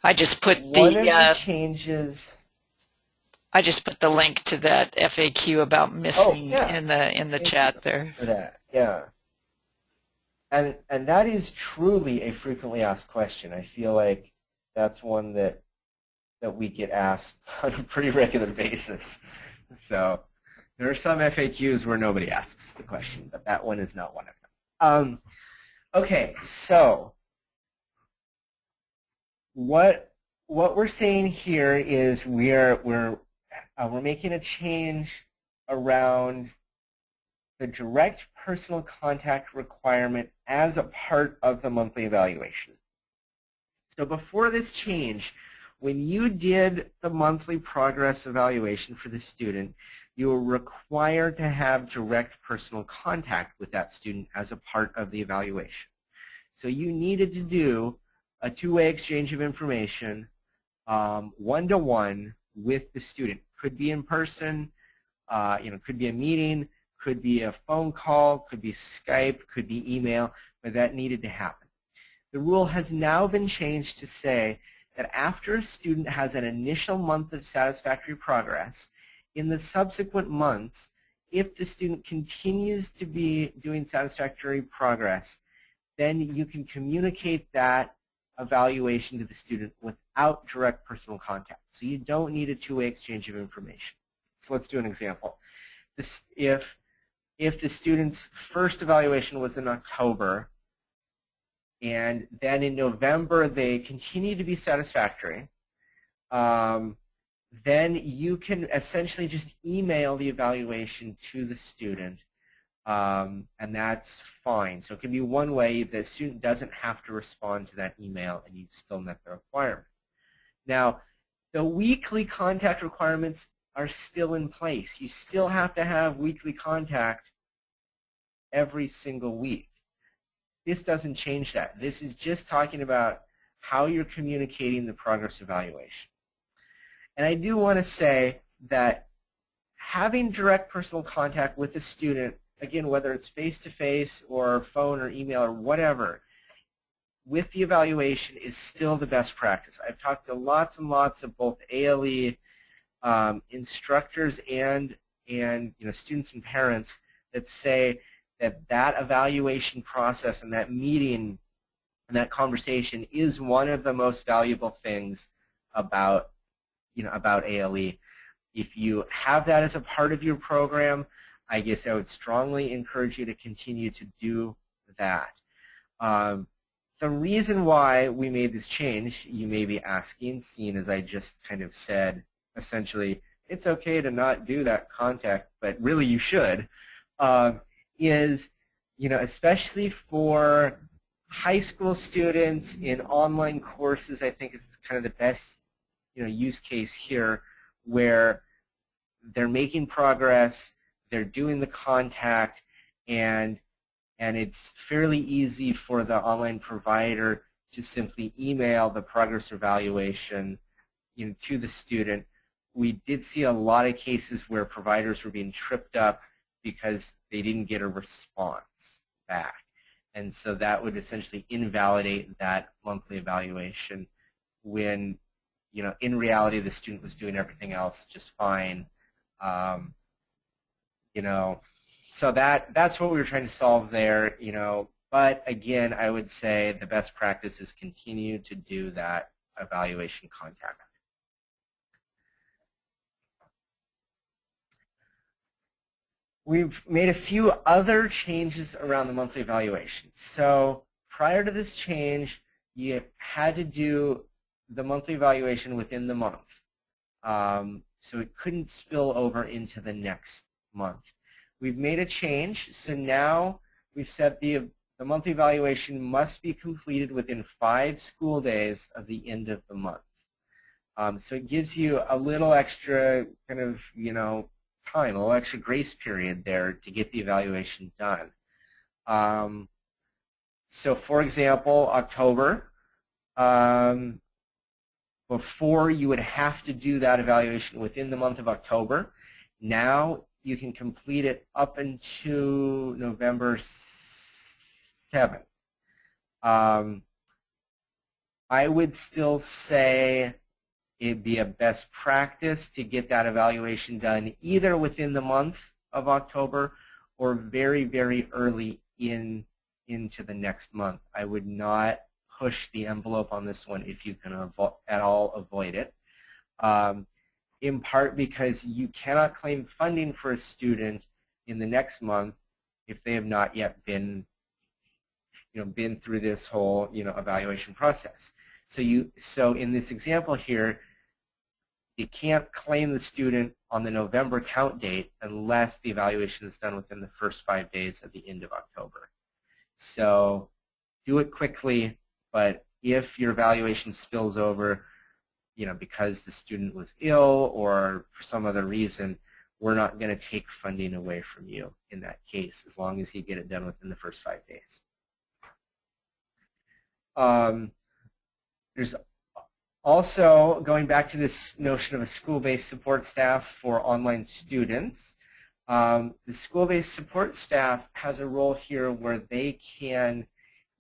I just put one of the changes. I just put the link to that FAQ about missing in the chat there. For that, yeah. And that is truly a frequently asked question. I feel like that's one that we get asked on a pretty regular basis. So there are some FAQs where nobody asks the question, but that one is not one of them. Okay, so what we're saying here is we're making a change around the direct personal contact requirement as a part of the monthly evaluation. So before this change, when you did the monthly progress evaluation for the student, you were required to have direct personal contact with that student as a part of the evaluation. So you needed to do a two-way exchange of information, one-to-one, with the student. Could be in person, could be a meeting, could be a phone call, could be Skype, could be email, but that needed to happen. The rule has now been changed to say that after a student has an initial month of satisfactory progress, in the subsequent months, if the student continues to be doing satisfactory progress, then you can communicate that evaluation to the student without direct personal contact. So you don't need a two-way exchange of information. So let's do an example. If the student's first evaluation was in October, and then in November they continue to be satisfactory, then you can essentially just email the evaluation to the student, and that's fine. So it can be one way the student doesn't have to respond to that email and you've still met the requirement. Now, the weekly contact requirements are still in place. You still have to have weekly contact every single week. This doesn't change that. This is just talking about how you're communicating the progress evaluation. And I do want to say that having direct personal contact with the student, again, whether it's face-to-face or phone or email or whatever, with the evaluation is still the best practice. I've talked to lots and lots of both ALE instructors and students and parents that say that evaluation process and that meeting and that conversation is one of the most valuable things about ALE. If you have that as a part of your program, I guess I would strongly encourage you to continue to do that. The reason why we made this change, you may be asking, seeing as I just kind of said, essentially, it's okay to not do that contact, but really you should, is, especially for high school students in online courses, I think it's kind of the best, use case here, where they're making progress, they're doing the contact, and it's fairly easy for the online provider to simply email the progress evaluation to the student. We did see a lot of cases where providers were being tripped up because they didn't get a response back. And so that would essentially invalidate that monthly evaluation when, in reality the student was doing everything else just fine. So that's what we were trying to solve there, but again, I would say the best practice is continue to do that evaluation contact. We've made a few other changes around the monthly evaluation. So prior to this change, you had to do the monthly evaluation within the month. So it couldn't spill over into the next month. We've made a change, so now we've said the monthly evaluation must be completed within 5 school days of the end of the month. So it gives you a little extra kind of, time, a little extra grace period there to get the evaluation done. So for example, October, before you would have to do that evaluation within the month of October. Now you can complete it up until November 7th. I would still say it'd be a best practice to get that evaluation done either within the month of October or very, very early into the next month. I would not push the envelope on this one if you can at all avoid it. In part because you cannot claim funding for a student in the next month if they have not yet been, been through this whole, evaluation process. So in this example here, you can't claim the student on the November count date unless the evaluation is done within the first 5 days of the end of October. So do it quickly, but if your evaluation spills over, because the student was ill or for some other reason, we're not going to take funding away from you in that case as long as you get it done within the first 5 days. There's Also, going back to this notion of a school-based support staff for online students, the school-based support staff has a role here where they can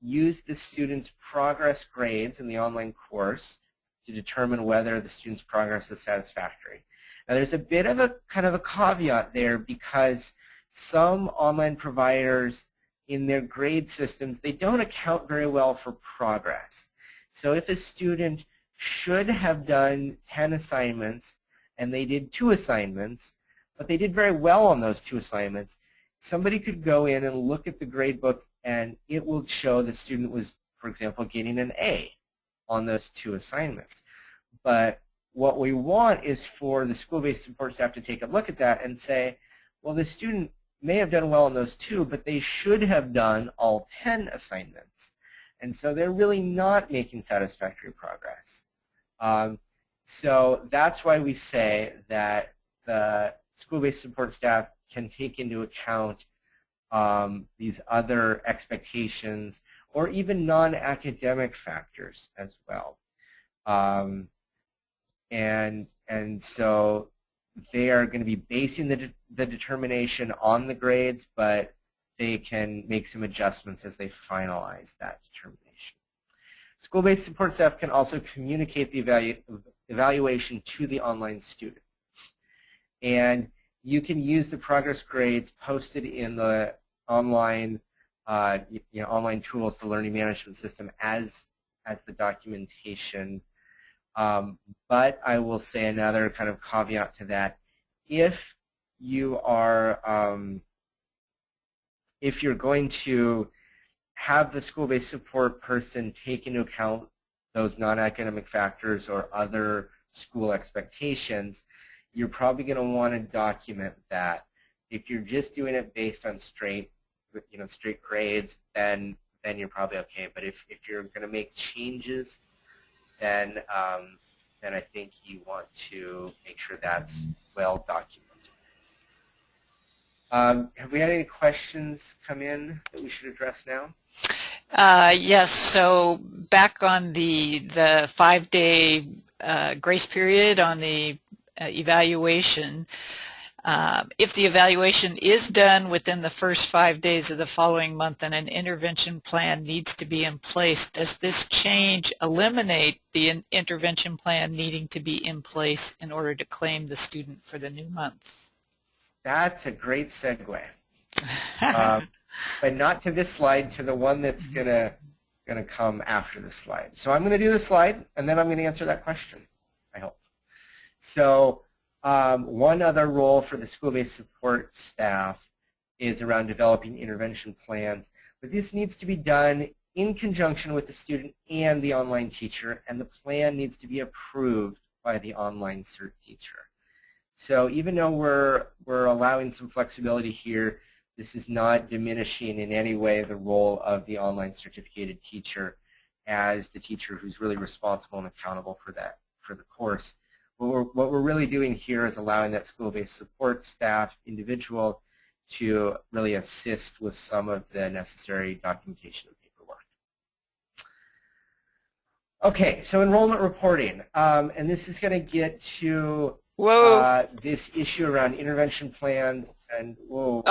use the student's progress grades in the online course to determine whether the student's progress is satisfactory. Now, there's a bit of a kind of a caveat there because some online providers in their grade systems, they don't account very well for progress. So if a student should have done 10 assignments and they did 2 assignments, but they did very well on those 2 assignments, somebody could go in and look at the grade book and it will show the student was, for example, getting an A on those 2 assignments. But what we want is for the school-based support staff to take a look at that and say, well, the student may have done well on those 2, but they should have done all 10 assignments. And so they're really not making satisfactory progress. So that's why we say that the school-based support staff can take into account these other expectations or even non-academic factors as well. And so they are going to be basing the determination on the grades, but they can make some adjustments as they finalize that determination. School-based support staff can also communicate the evaluation to the online student. And you can use the progress grades posted in the online online tools, the learning management system, as the documentation. But I will say another kind of caveat to that. If you are, if you're going to have the school-based support person take into account those non-academic factors or other school expectations, you're probably going to want to document that. If you're just doing it based on straight grades, then you're probably okay. But if you're going to make changes, then I think you want to make sure that's well documented. Have we had any questions come in that we should address now? Yes, so back on the 5-day grace period on the evaluation, if the evaluation is done within the first 5 days of the following month and an intervention plan needs to be in place, does this change eliminate the intervention plan needing to be in place in order to claim the student for the new month? That's a great segue. But not to this slide, to the one that's gonna come after the slide. So I'm going to do the slide, and then I'm going to answer that question, I hope. So one other role for the school-based support staff is around developing intervention plans. But this needs to be done in conjunction with the student and the online teacher, and the plan needs to be approved by the online cert teacher. So even though we're allowing some flexibility here, this is not diminishing in any way the role of the online certificated teacher as the teacher who's really responsible and accountable for the course. What we're really doing here is allowing that school-based support staff individual to really assist with some of the necessary documentation and paperwork. Okay, so enrollment reporting, and this is going to get to this issue around intervention plans and what?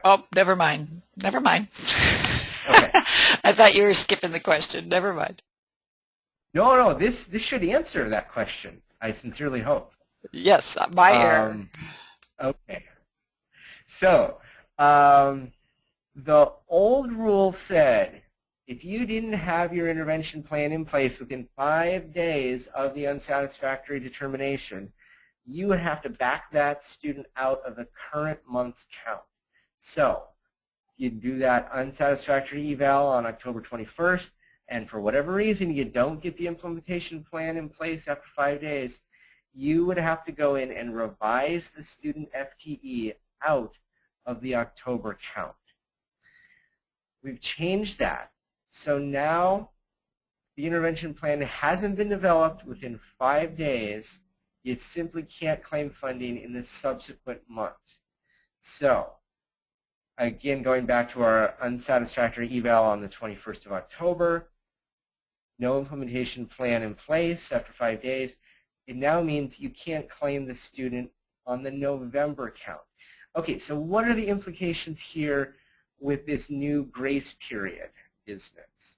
Oh, never mind. Never mind. Okay. I thought you were skipping the question. Never mind. No, this should answer that question. I sincerely hope. Yes, my error. Okay. So the old rule said if you didn't have your intervention plan in place within 5 days of the unsatisfactory determination, you would have to back that student out of the current month's count. So you do that unsatisfactory eval on October 21st, and for whatever reason you don't get the implementation plan in place after 5 days, you would have to go in and revise the student FTE out of the October count. We've changed that. So now the intervention plan hasn't been developed within 5 days. You simply can't claim funding in the subsequent month. So again, going back to our unsatisfactory eval on the 21st of October, no implementation plan in place after 5 days, it now means you can't claim the student on the November count. Okay, so what are the implications here with this new grace period business?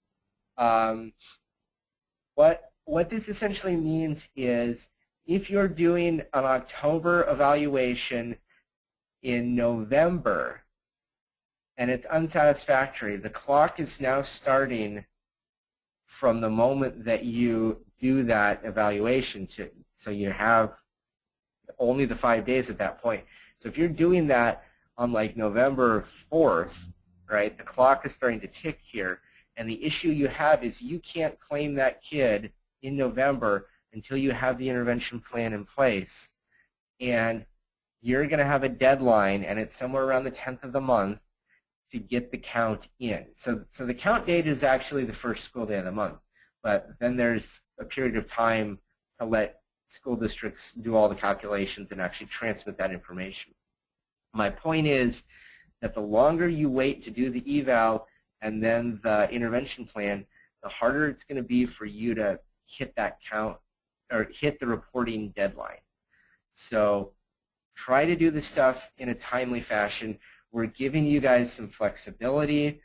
What this essentially means is if you're doing an October evaluation in November and it's unsatisfactory, the clock is now starting from the moment that you do that evaluation. So you have only the 5 days at that point. So if you're doing that on like November 4th, right, the clock is starting to tick here, and the issue you have is you can't claim that kid in November until you have the intervention plan in place. And you're going to have a deadline, and it's somewhere around the 10th of the month to get the count in. So the count date is actually the first school day of the month, but then there's a period of time to let school districts do all the calculations and actually transmit that information. My point is that the longer you wait to do the eval and then the intervention plan, the harder it's going to be for you to hit that count or hit the reporting deadline. So try to do the stuff in a timely fashion. We're giving you guys some flexibility,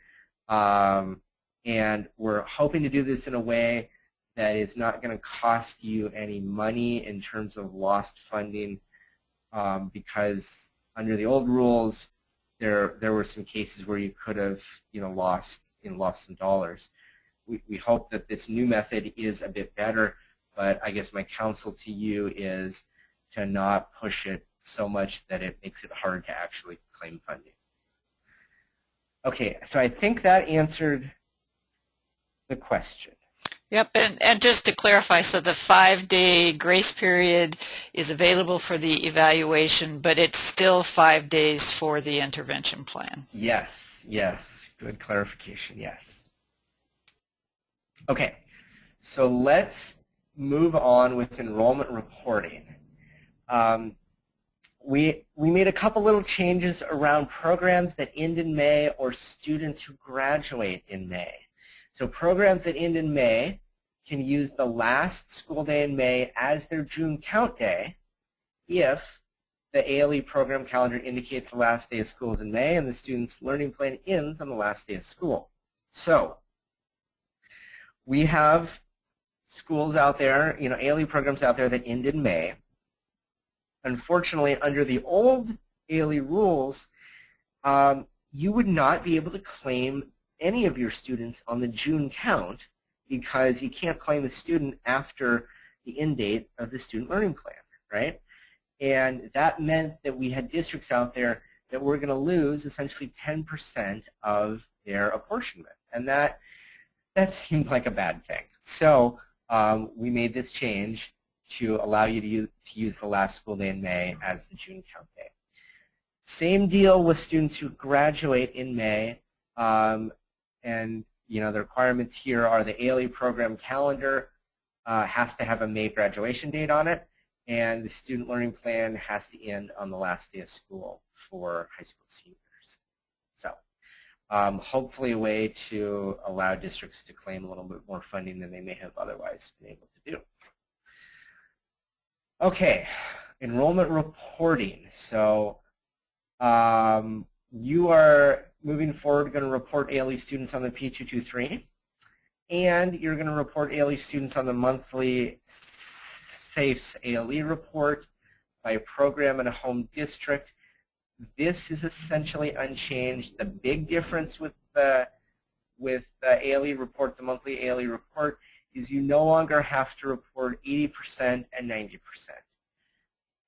and we're hoping to do this in a way that is not going to cost you any money in terms of lost funding, because under the old rules, there were some cases where you could have lost some dollars. We hope that this new method is a bit better, but I guess my counsel to you is to not push it so much that it makes it hard to actually claim funding. Okay, so I think that answered the question. Yep, and just to clarify, so the 5-day grace period is available for the evaluation, but it's still 5 days for the intervention plan. Yes, yes, good clarification, yes. Okay, so let's move on with enrollment reporting. We made a couple little changes around programs that end in May or students who graduate in May. So programs that end in May can use the last school day in May as their June count day if the ALE program calendar indicates the last day of school is in May and the student's learning plan ends on the last day of school. So we have schools out there, ALE programs out there that end in May. Unfortunately, under the old ALE rules, you would not be able to claim any of your students on the June count because you can't claim a student after the end date of the student learning plan, right? And that meant that we had districts out there that were going to lose essentially 10% of their apportionment. And that seemed like a bad thing. So we made this change to allow you to use the last school day in May as the June count day. Same deal with students who graduate in May, and the requirements here are the ALE program calendar has to have a May graduation date on it, and the student learning plan has to end on the last day of school for high school seniors. So hopefully a way to allow districts to claim a little bit more funding than they may have otherwise been able to do. Okay, enrollment reporting. So you are moving forward going to report ALE students on the P223, and you're going to report ALE students on the monthly SAFES ALE report by program and a home district. This is essentially unchanged. The big difference with the ALE report, the monthly ALE report, is you no longer have to report 80% and 90%.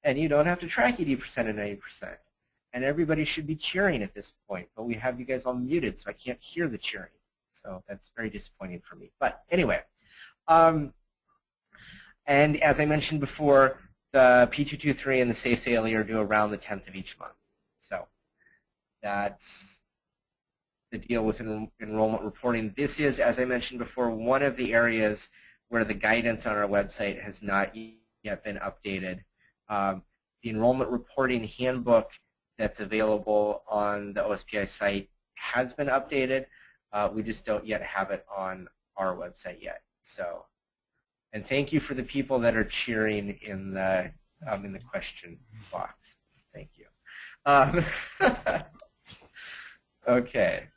And you don't have to track 80% and 90%. And everybody should be cheering at this point, but we have you guys all muted, so I can't hear the cheering. So that's very disappointing for me. But anyway, and as I mentioned before, the P223 and the SAFES ALE are due around the 10th of each month. So that's the deal with enrollment reporting. This is, as I mentioned before, one of the areas where the guidance on our website has not yet been updated. The enrollment reporting handbook that's available on the OSPI site has been updated. We just don't yet have it on our website yet. So, and thank you for the people that are cheering in the question box. Thank you. Okay.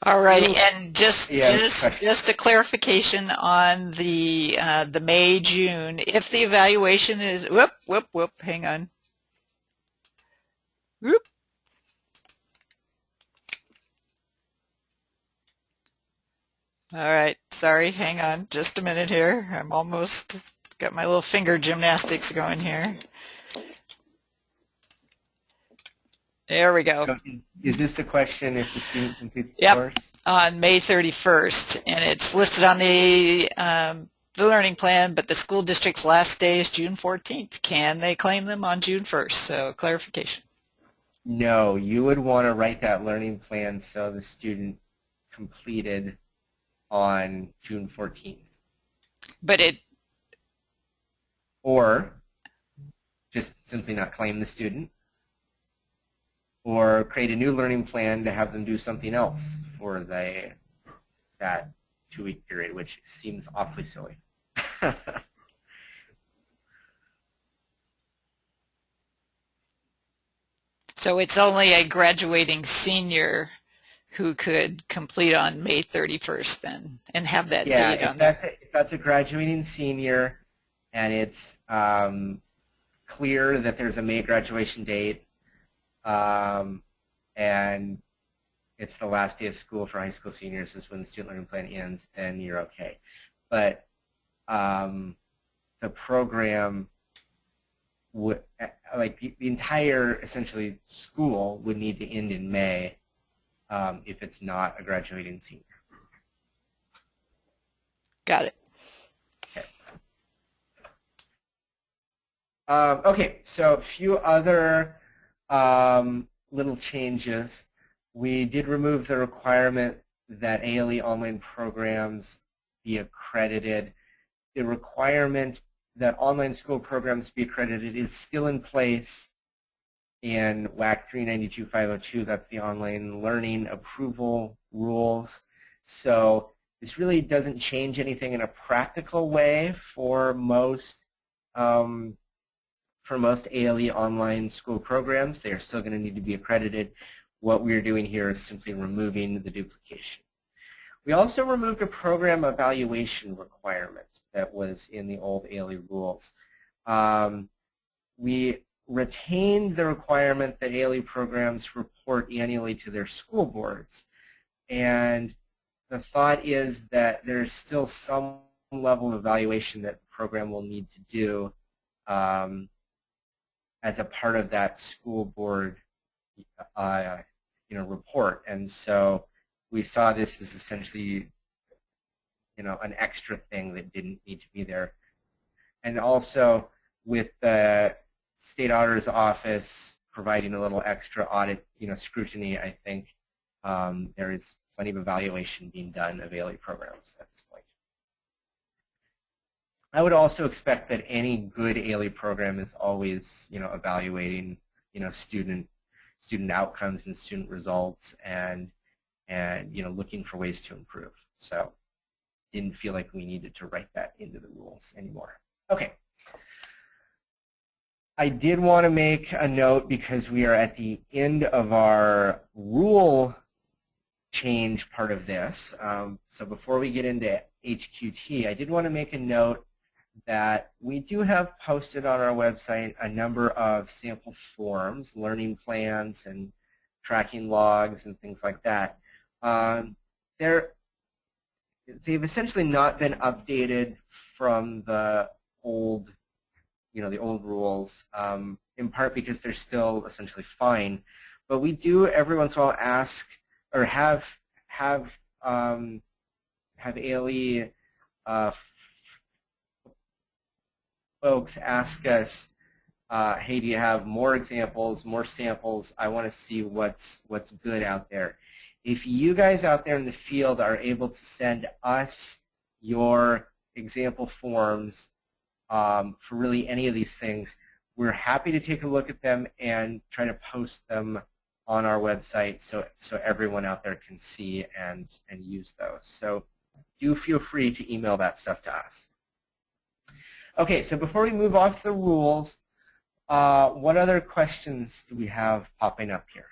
All righty, and just a clarification on the May June. If the evaluation is hang on. Whoop. All right, sorry, hang on just a minute here. I'm almost got my little finger gymnastics going here. There we go. So is this the question if the student completes the course? On May 31st, and it's listed on the learning plan, but the school district's last day is June 14th. Can they claim them on June 1st? So clarification. No, you would want to write that learning plan so the student completed on June 14th. But it... Or just simply not claim the student, or create a new learning plan to have them do something else for that 2-week period, which seems awfully silly. So it's only a graduating senior who could complete on May 31st then and have that date on there. If that's a graduating senior and it's clear that there's a May graduation date, and it's the last day of school for high school seniors is when the student learning plan ends, then you're okay. But the program would, like the entire essentially school would need to end in May if it's not a graduating senior. Got it. Okay. Okay, so a few other little changes. We did remove the requirement that ALE online programs be accredited. The requirement that online school programs be accredited is still in place in WAC 392.502. That's the online learning approval rules. So this really doesn't change anything in a practical way for most ALE online school programs. They are still going to need to be accredited. What we're doing here is simply removing the duplication. We also removed a program evaluation requirement that was in the old ALE rules. We retained the requirement that ALE programs report annually to their school boards. And the thought is that there's still some level of evaluation that the program will need to do as a part of that school board report. And so we saw this as essentially an extra thing that didn't need to be there. And also with the state auditor's office providing a little extra audit scrutiny, I think there is plenty of evaluation being done of ALE programs at this point. I would also expect that any good ALE program is always, evaluating, student outcomes and student results, and looking for ways to improve. So, didn't feel like we needed to write that into the rules anymore. Okay. I did want to make a note because we are at the end of our rule change part of this. So before we get into HQT, I did want to make a note that we do have posted on our website a number of sample forms, learning plans and tracking logs and things like that. They've essentially not been updated from the old, the old rules, in part because they're still essentially fine. But we do every once in a while ask or have ALE folks ask us, hey, do you have more examples, more samples? I want to see what's good out there. If you guys out there in the field are able to send us your example forms for really any of these things, we're happy to take a look at them and try to post them on our website so everyone out there can see and use those. So do feel free to email that stuff to us. Okay, so before we move off the rules, what other questions do we have popping up here?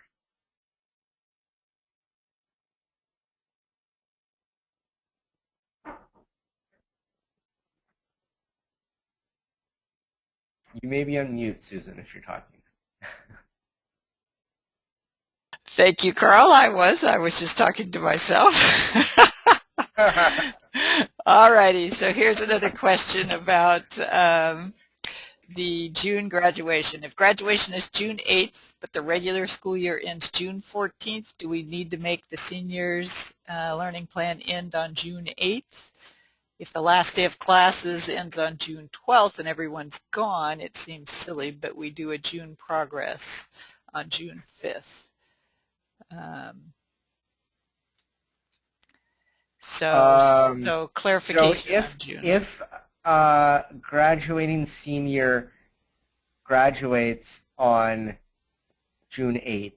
You may be on mute, Susan, if you're talking. Thank you, Carl. I was just talking to myself. All righty, so here's another question about the June graduation. If graduation is June 8th, but the regular school year ends June 14th, do we need to make the seniors' learning plan end on June 8th? If the last day of classes ends on June 12th and everyone's gone, it seems silly, but we do a June progress on June 5th. So clarification on June. If graduating senior graduates on June 8th,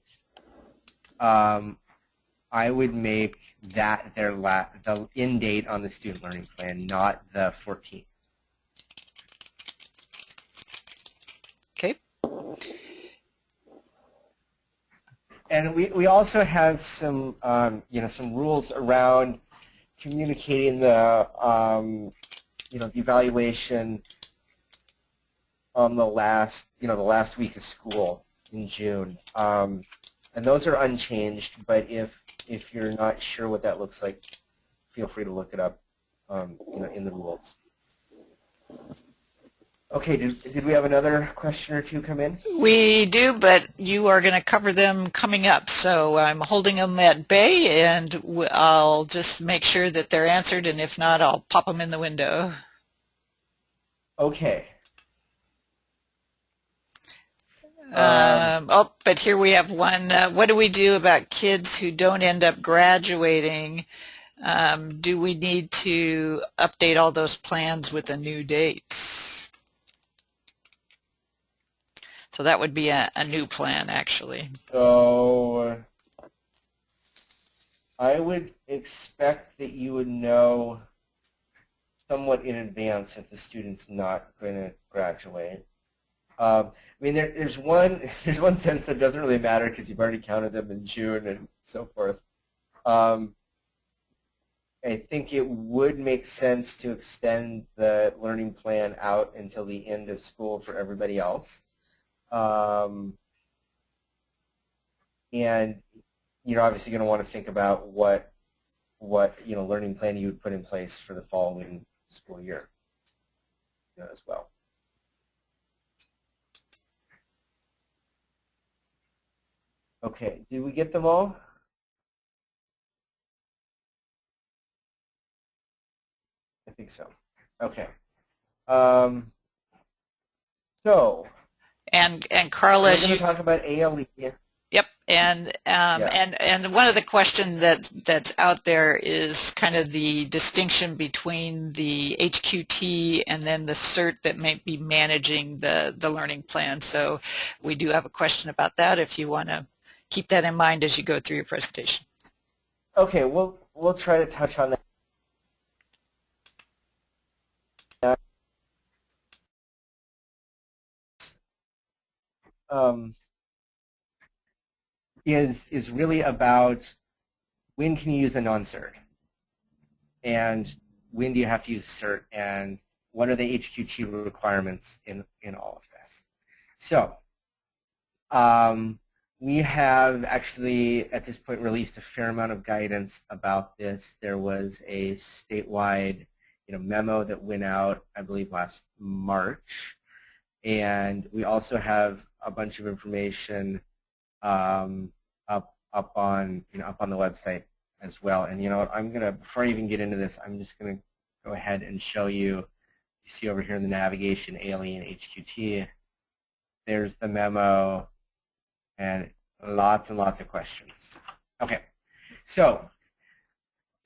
I would make that the end date on the student learning plan, not the 14th. Okay. And we also have some some rules around communicating the the evaluation on the last week of school in June, and those are unchanged. But if you're not sure what that looks like, feel free to look it up in the rules. Okay, did we have another question or two come in? We do, but you are going to cover them coming up. So I'm holding them at bay, and I'll just make sure that they're answered, and if not, I'll pop them in the window. Okay. But here we have one. What do we do about kids who don't end up graduating? Do we need to update all those plans with a new date? So that would be a new plan, actually. So I would expect that you would know somewhat in advance if the student's not going to graduate. I mean, there's one sense that doesn't really matter because you've already counted them in June and so forth. I think it would make sense to extend the learning plan out until the end of school for everybody else. And you're obviously going to want to think about what learning plan you would put in place for the following school year as well. Okay, did we get them all? I think so. Okay. So. And Carla, we're going to talk about ALE. Yep, and one of the questions that's out there is kind of the distinction between the HQT and then the CERT that may be managing the learning plan. So we do have a question about that if you want to keep that in mind as you go through your presentation. Okay, we'll try to touch on that. Is really about when can you use a non-cert and when do you have to use cert and what are the HQT requirements in all of this. So we have actually at this point released a fair amount of guidance about this. There was a statewide memo that went out, I believe, last March, and we also have a bunch of information up on the website as well. And I'm gonna, before I even get into this, I'm just gonna go ahead and show you. You see over here in the navigation, ALE and HQT. There's the memo, and lots of questions. Okay, so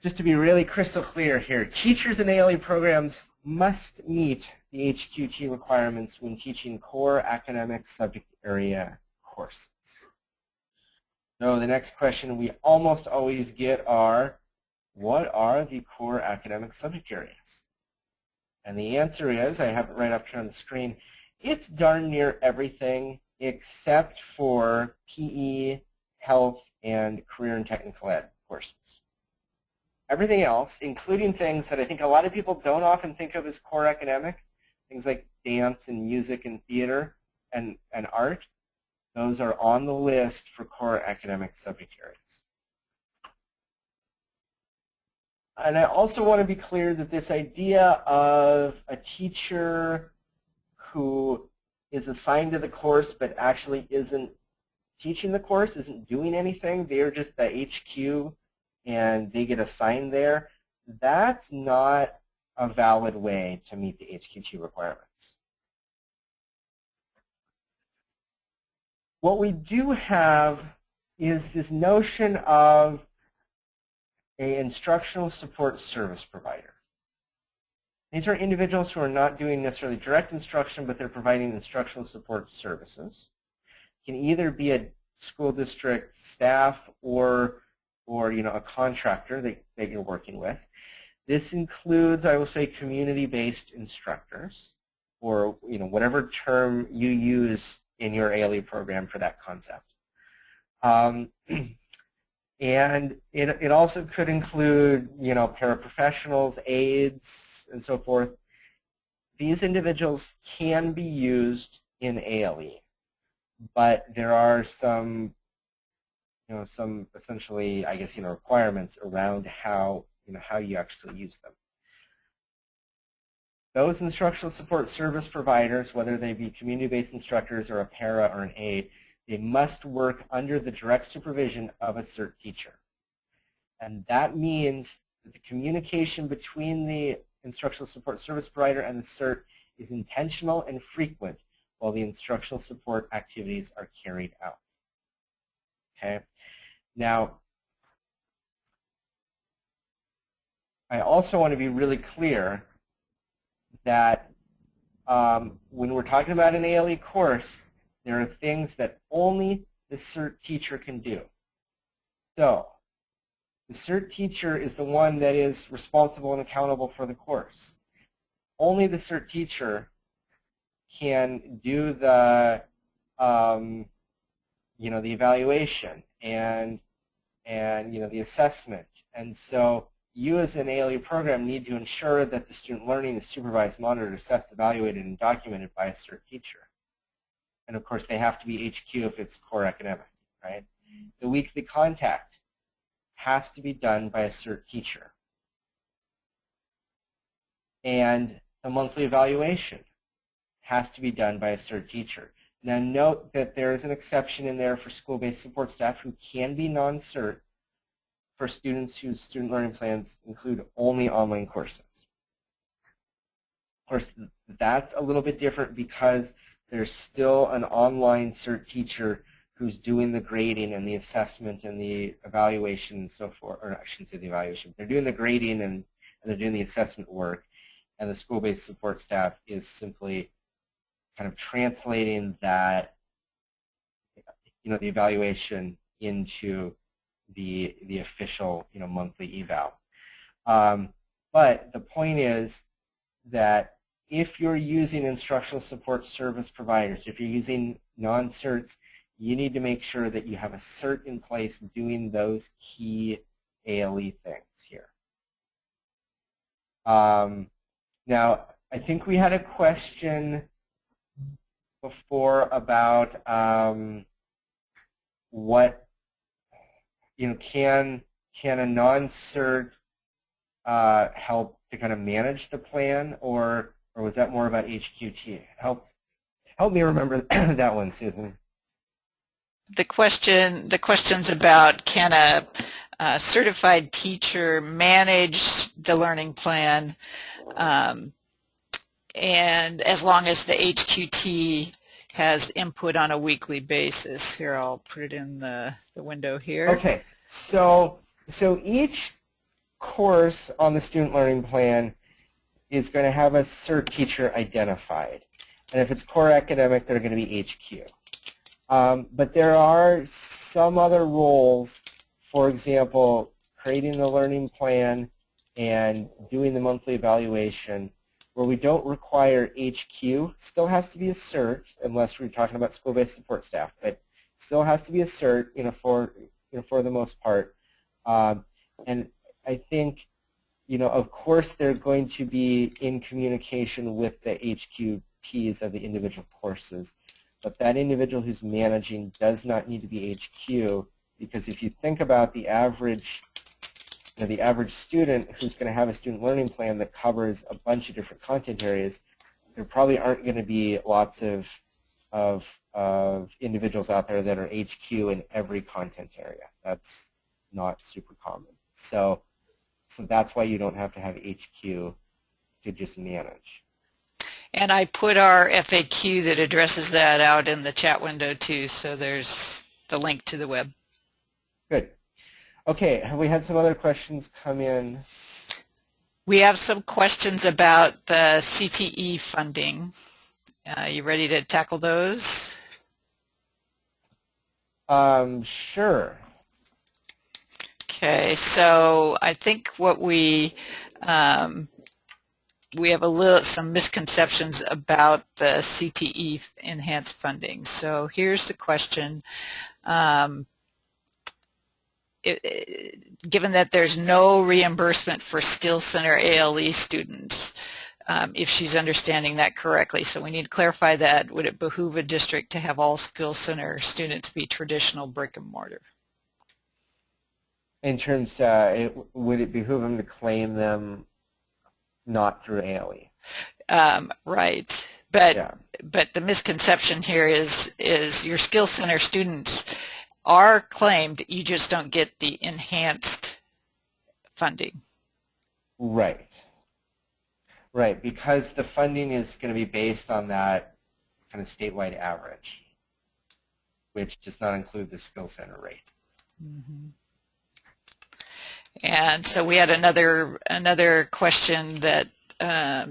just to be really crystal clear here, teachers in ALE programs must meet the HQT requirements when teaching core academic subject area courses. So the next question we almost always get are, what are the core academic subject areas? And the answer is, I have it right up here on the screen, it's darn near everything except for PE, health, and career and technical ed courses. Everything else, including things that I think a lot of people don't often think of as core academic, things like dance and music and theater and art, those are on the list for core academic subject areas. And I also want to be clear that this idea of a teacher who is assigned to the course but actually isn't teaching the course, isn't doing anything, they're just the HQ and they get assigned there, that's not a valid way to meet the HQ2 requirements. What we do have is this notion of an instructional support service provider. These are individuals who are not doing necessarily direct instruction, but they're providing instructional support services. It can either be a school district staff or a contractor that you're working with. This includes, I will say, community-based instructors, or whatever term you use in your ALE program for that concept. And it also could include, paraprofessionals, aides, and so forth. These individuals can be used in ALE, but there are some essentially, I guess, requirements around how you actually use them. Those instructional support service providers, whether they be community-based instructors or a para or an aide, they must work under the direct supervision of a CERT teacher. And that means that the communication between the instructional support service provider and the CERT is intentional and frequent while the instructional support activities are carried out. Okay? Now, I also want to be really clear that when we're talking about an ALE course, there are things that only the CERT teacher can do. So, the CERT teacher is the one that is responsible and accountable for the course. Only the CERT teacher can do the the evaluation and the assessment. And so you as an ALE program need to ensure that the student learning is supervised, monitored, assessed, evaluated, and documented by a CERT teacher. And of course they have to be HQ if it's core academic, right? The weekly contact has to be done by a CERT teacher. And the monthly evaluation has to be done by a CERT teacher. Now note that there is an exception in there for school-based support staff who can be non-CERT for students whose student learning plans include only online courses. Of course, that's a little bit different because there's still an online CERT teacher who's doing the grading and the assessment and the evaluation and so forth, or I shouldn't say the evaluation. They're doing the grading and they're doing the assessment work, and the school-based support staff is simply kind of translating that, the evaluation into the official, monthly eval. But the point is that if you're using instructional support service providers, if you're using non-CERTs, you need to make sure that you have a CERT in place doing those key ALE things here. Now, I think we had a question before about what, can a non-CERT help to kind of manage the plan, or was that more about HQT? Help me remember that one, Susan. The question's about, can a certified teacher manage the learning plan, and as long as the HQT has input on a weekly basis. Here, I'll put it in the window here. Okay, so each course on the student learning plan is going to have a CERT teacher identified. And if it's core academic, they're going to be HQ. But there are some other roles, for example, creating the learning plan and doing the monthly evaluation, where we don't require HQ. Still has to be a cert, unless we're talking about school-based support staff, but still has to be a cert, for the most part. And I think, of course, they're going to be in communication with the HQTs of the individual courses, but that individual who's managing does not need to be HQ, because if you think about the average student who's going to have a student learning plan that covers a bunch of different content areas, there probably aren't going to be lots of individuals out there that are HQ in every content area. That's not super common. So that's why you don't have to have HQ to just manage. And I put our FAQ that addresses that out in the chat window too, so there's the link to the web. Good. Okay, have we had some other questions come in? We have some questions about the CTE funding. You ready to tackle those? Sure. Okay, so I think what we have some misconceptions about the CTE enhanced funding. So here's the question. Given that there's no reimbursement for Skill Center ALE students, if she's understanding that correctly. So we need to clarify that. Would it behoove a district to have all Skill Center students be traditional brick and mortar? In terms, would it behoove them to claim them not through ALE? Right. But yeah. But the misconception here is your Skill Center students are claimed, you just don't get the enhanced funding. Right. Right, because the funding is going to be based on that kind of statewide average, which does not include the Skill Center rate. Mm-hmm. And so we had another question that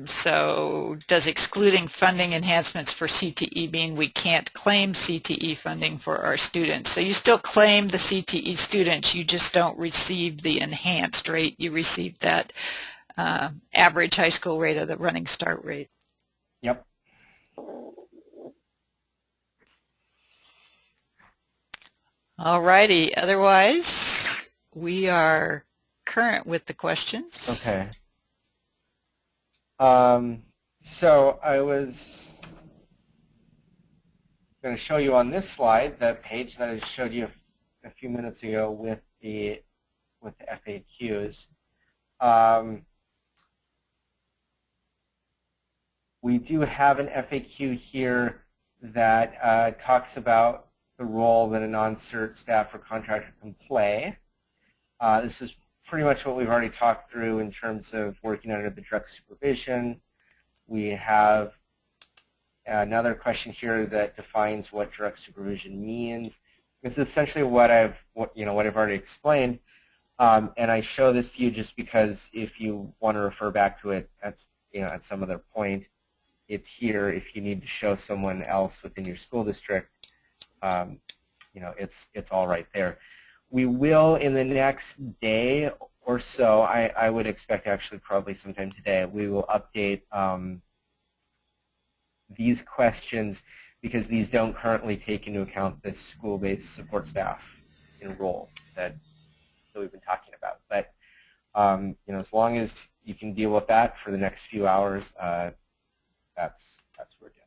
so does excluding funding enhancements for CTE mean we can't claim CTE funding for our students? So you still claim the CTE students, you just don't receive the enhanced rate. You receive that average high school rate or the running start rate. Yep. All righty. Otherwise, we are current with the questions. Okay. So I was going to show you on this slide the page that I showed you a few minutes ago with the FAQs. We do have an FAQ here that talks about the role that a non-cert staff or contractor can play. This is pretty much what we've already talked through in terms of working under the direct supervision. We have another question here that defines what direct supervision means. This is essentially what I've already explained, and I show this to you just because if you want to refer back to it at some other point, it's here. If you need to show someone else within your school district, it's all right there. We will, in the next day or so, I would expect actually probably sometime today, we will update these questions because these don't currently take into account the school-based support staff role that we've been talking about. But as long as you can deal with that for the next few hours, that's where it is.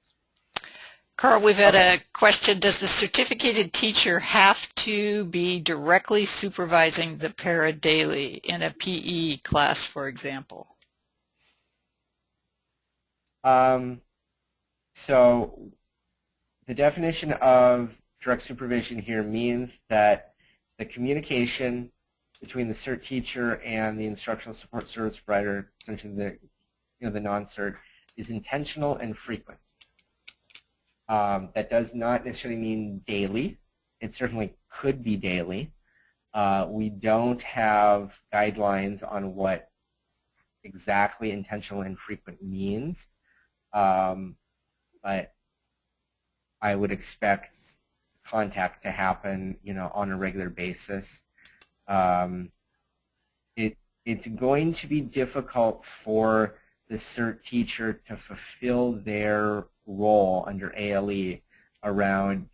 Carl, we've had a question. Does the certificated teacher have to be directly supervising the para daily in a PE class, for example? So the definition of direct supervision here means that the communication between the cert teacher and the instructional support service provider, essentially the non-cert, is intentional and frequent. That does not necessarily mean daily. It certainly could be daily. We don't have guidelines on what exactly intentional and frequent means, but I would expect contact to happen, on a regular basis. It's going to be difficult for the CERT teacher to fulfill their role under ALE around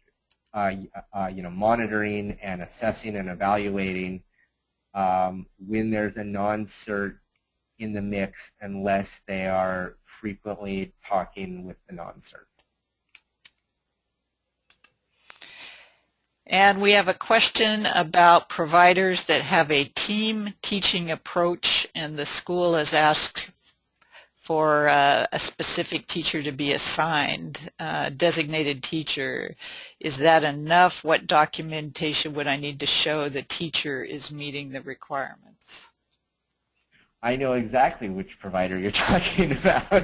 monitoring and assessing and evaluating when there's a non-CERT in the mix, unless they are frequently talking with the non-CERT. And we have a question about providers that have a team teaching approach, and the school has asked for a specific teacher to be assigned, designated teacher. Is that enough? What documentation would I need to show the teacher is meeting the requirements? I know exactly which provider you're talking about.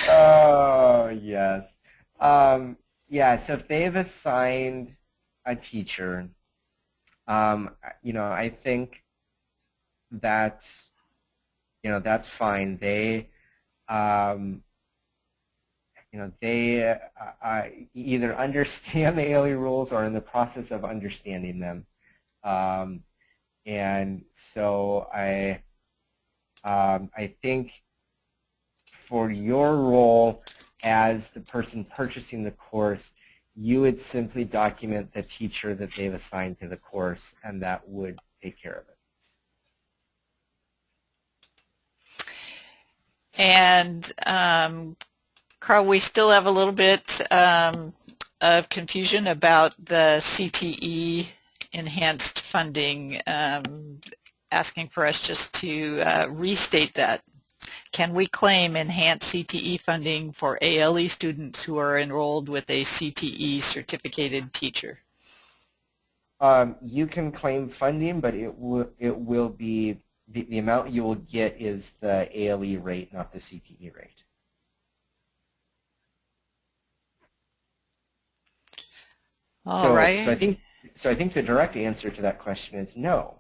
Oh, yes. Yeah, so if they've assigned a teacher, I think that's fine. They, they either understand the ALE rules or are in the process of understanding them. And so I think for your role as the person purchasing the course, you would simply document the teacher that they've assigned to the course, and that would take care of it. And Carl, we still have a little bit of confusion about the CTE enhanced funding, asking for us just to restate that. Can we claim enhanced CTE funding for ALE students who are enrolled with a CTE certificated teacher? You can claim funding, but it will be, the amount you will get is the ALE rate, not the CTE rate. All right. So I think the direct answer to that question is no.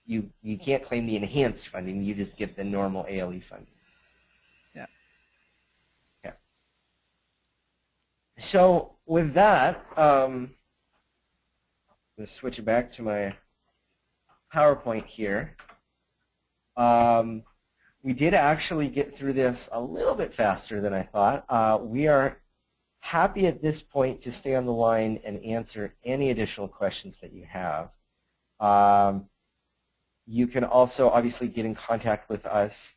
You can't claim the enhanced funding. You just get the normal ALE funding. Yeah. Yeah. So with that, I'm going to switch it back to my PowerPoint here. We did actually get through this a little bit faster than I thought. We are happy at this point to stay on the line and answer any additional questions that you have. You can also obviously get in contact with us,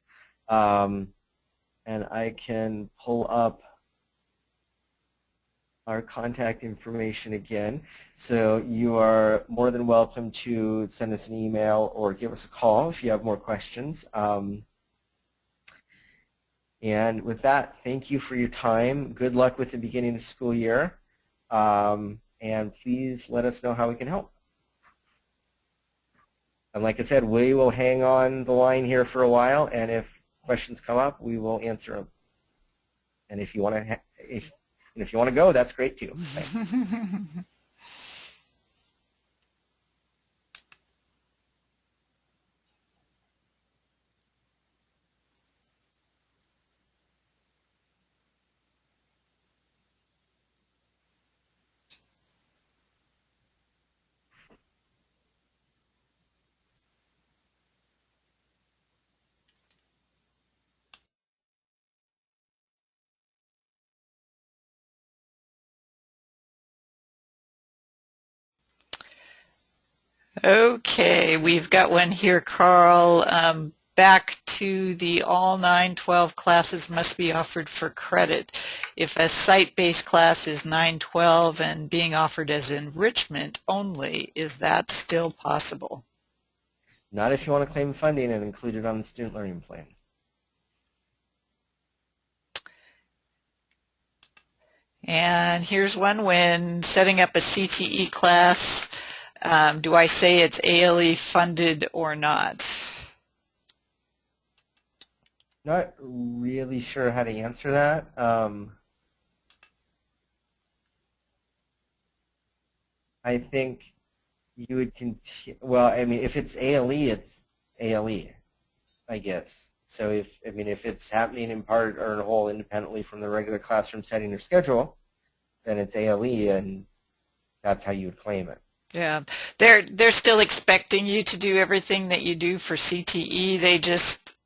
and I can pull up our contact information again. So you are more than welcome to send us an email or give us a call if you have more questions. And with that, thank you for your time. Good luck with the beginning of the school year. And please let us know how we can help. And like I said, we will hang on the line here for a while, and if questions come up, we will answer them. And if you want to, if you want to go, that's great too. Okay, we've got one here, Carl. Back to the all 912 classes must be offered for credit. If a site-based class is 912 and being offered as enrichment only, is that still possible? Not if you want to claim funding and include it on the student learning plan. And here's one: when setting up a CTE class, do I say it's ALE funded or not? Not really sure how to answer that. I think you would continue, well, I mean, if it's ALE, it's ALE, I guess. So if it's happening in part or in whole independently from the regular classroom setting or schedule, then it's ALE, and that's how you would claim it. Yeah, they're still expecting you to do everything that you do for CTE. They just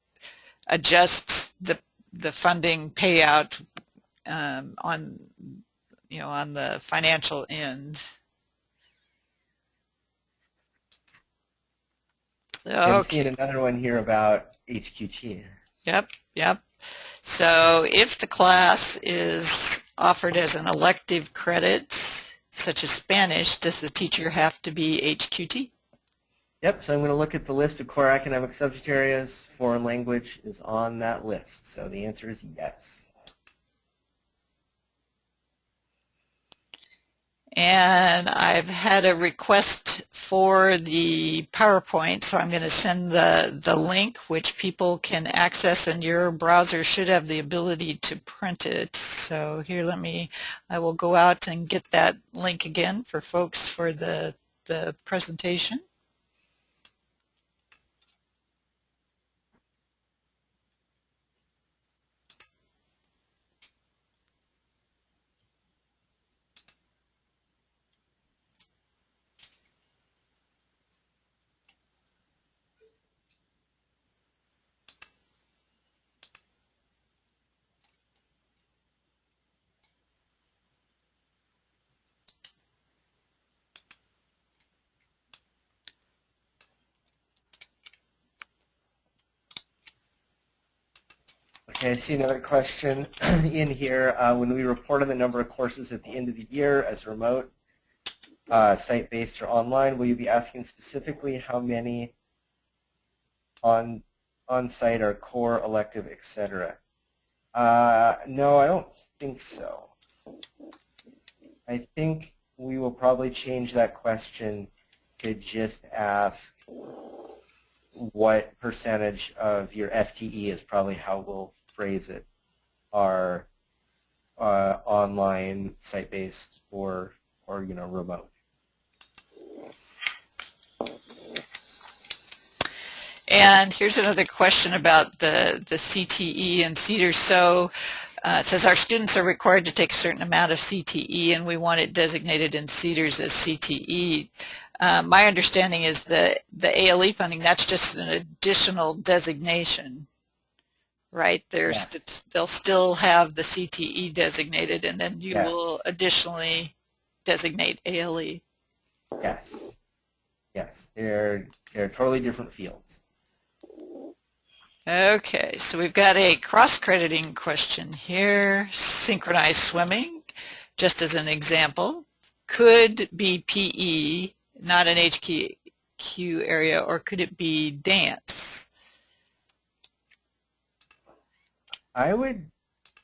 adjust the funding payout on on the financial end. I'm seeing another one here about HQT. Yep. So if the class is offered as an elective credit, such as Spanish, does the teacher have to be HQT? Yep, so I'm going to look at the list of core academic subject areas. Foreign language is on that list, so the answer is yes. And I've had a request for the PowerPoint, so I'm going to send the link, which people can access, and your browser should have the ability to print it. So here, I will go out and get that link again for folks for the presentation. Okay, I see another question in here. When we report on the number of courses at the end of the year as remote, site-based or online, will you be asking specifically how many on-site are core, elective, etc.? No, I don't think so. I think we will probably change that question to just ask what percentage of your FTE is probably how we'll phrase it, are online, site-based, or remote. And here's another question about the CTE and CEDAR. So it says our students are required to take a certain amount of CTE, and we want it designated in CEDARs as CTE. My understanding is that the ALE funding, that's just an additional designation, right? They'll still have the CTE designated, and then you will additionally designate ALE. Yes, they're totally different fields. Okay, so we've got a cross-crediting question here. Synchronized swimming, just as an example, could be PE, not an HQ area, or could it be dance? I would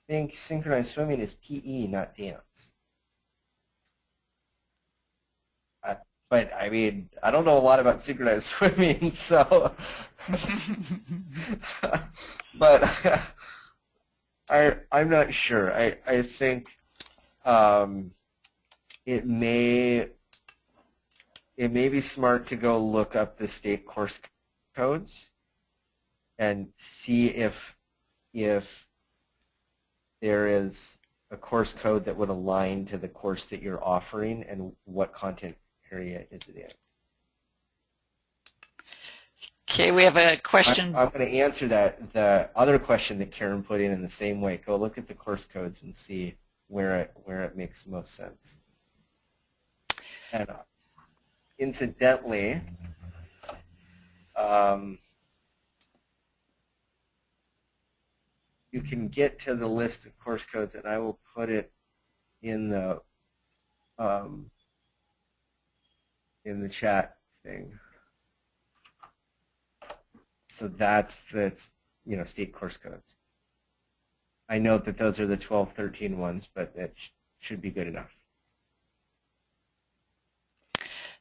think synchronized swimming is PE, not dance. But I mean, I don't know a lot about synchronized swimming, so. But I'm not sure. I think it may be smart to go look up the state course codes and see if there is a course code that would align to the course that you're offering and what content area is it in. Okay, we have a question. I'm going to answer the other question that Karen put in the same way. Go look at the course codes and see where it makes most sense. And incidentally, you can get to the list of course codes, and I will put it in the chat thing. So that's state course codes. I note that those are the 12, 13 ones, but that should be good enough.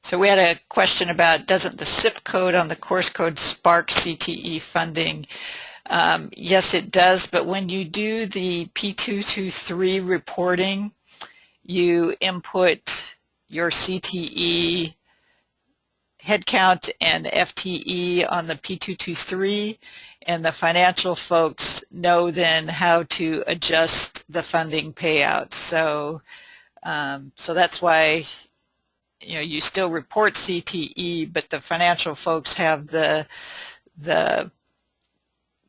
So we had a question about, doesn't the SIP code on the course code spark CTE funding? Yes, it does, but when you do the P223 reporting, you input your CTE headcount and FTE on the P223, and the financial folks know then how to adjust the funding payout. So so that's why you still report CTE, but the financial folks have the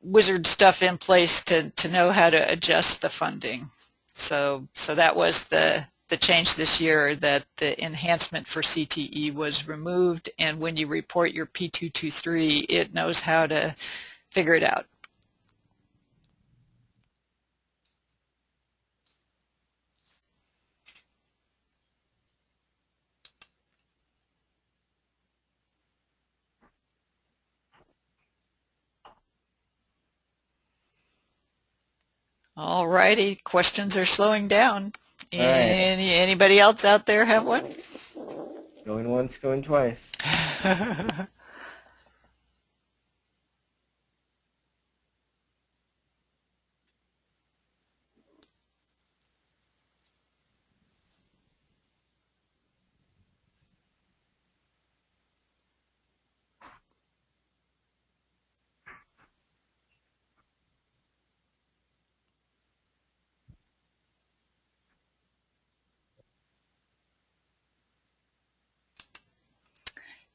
wizard stuff in place to know how to adjust the funding. So that was the change this year, that the enhancement for CTE was removed, and when you report your P223, it knows how to figure it out. All righty, questions are slowing down. All right. Anybody else out there have one? Going once, going twice.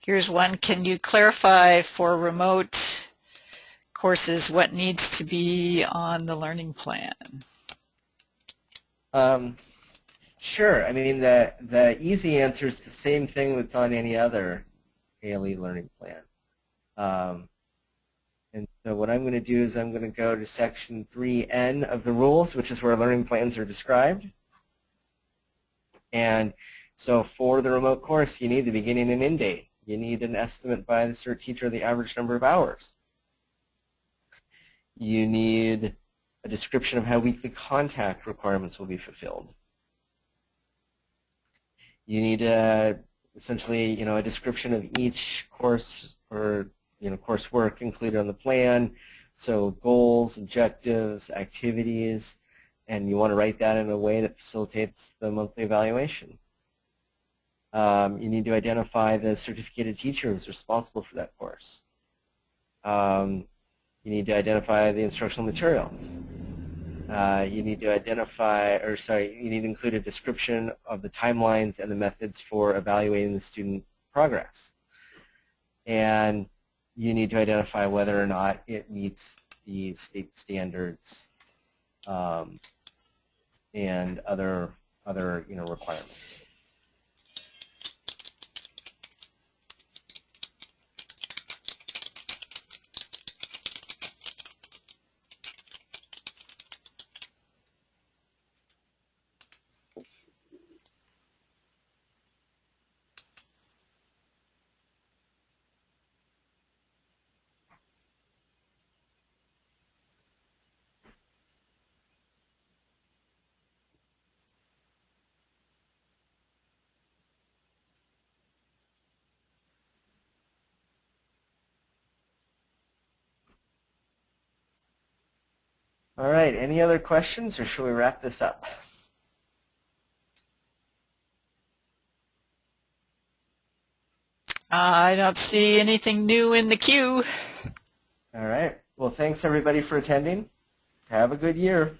Here's one. Can you clarify for remote courses what needs to be on the learning plan? Sure. I mean, the easy answer is the same thing that's on any other ALE learning plan. And so what I'm going to do is I'm going to go to section 3N of the rules, which is where learning plans are described. And so for the remote course, you need the beginning and end date. You need an estimate by the cert teacher of the average number of hours. You need a description of how weekly contact requirements will be fulfilled. You need essentially, a description of each course or coursework included on the plan. So goals, objectives, activities, and you want to write that in a way that facilitates the monthly evaluation. You need to identify the certificated teacher who's responsible for that course. You need to identify the instructional materials. You need to you need to include a description of the timelines and the methods for evaluating the student progress. And you need to identify whether or not it meets the state standards and other requirements. All right, any other questions, or should we wrap this up? I don't see anything new in the queue. All right. Well, thanks everybody for attending. Have a good year.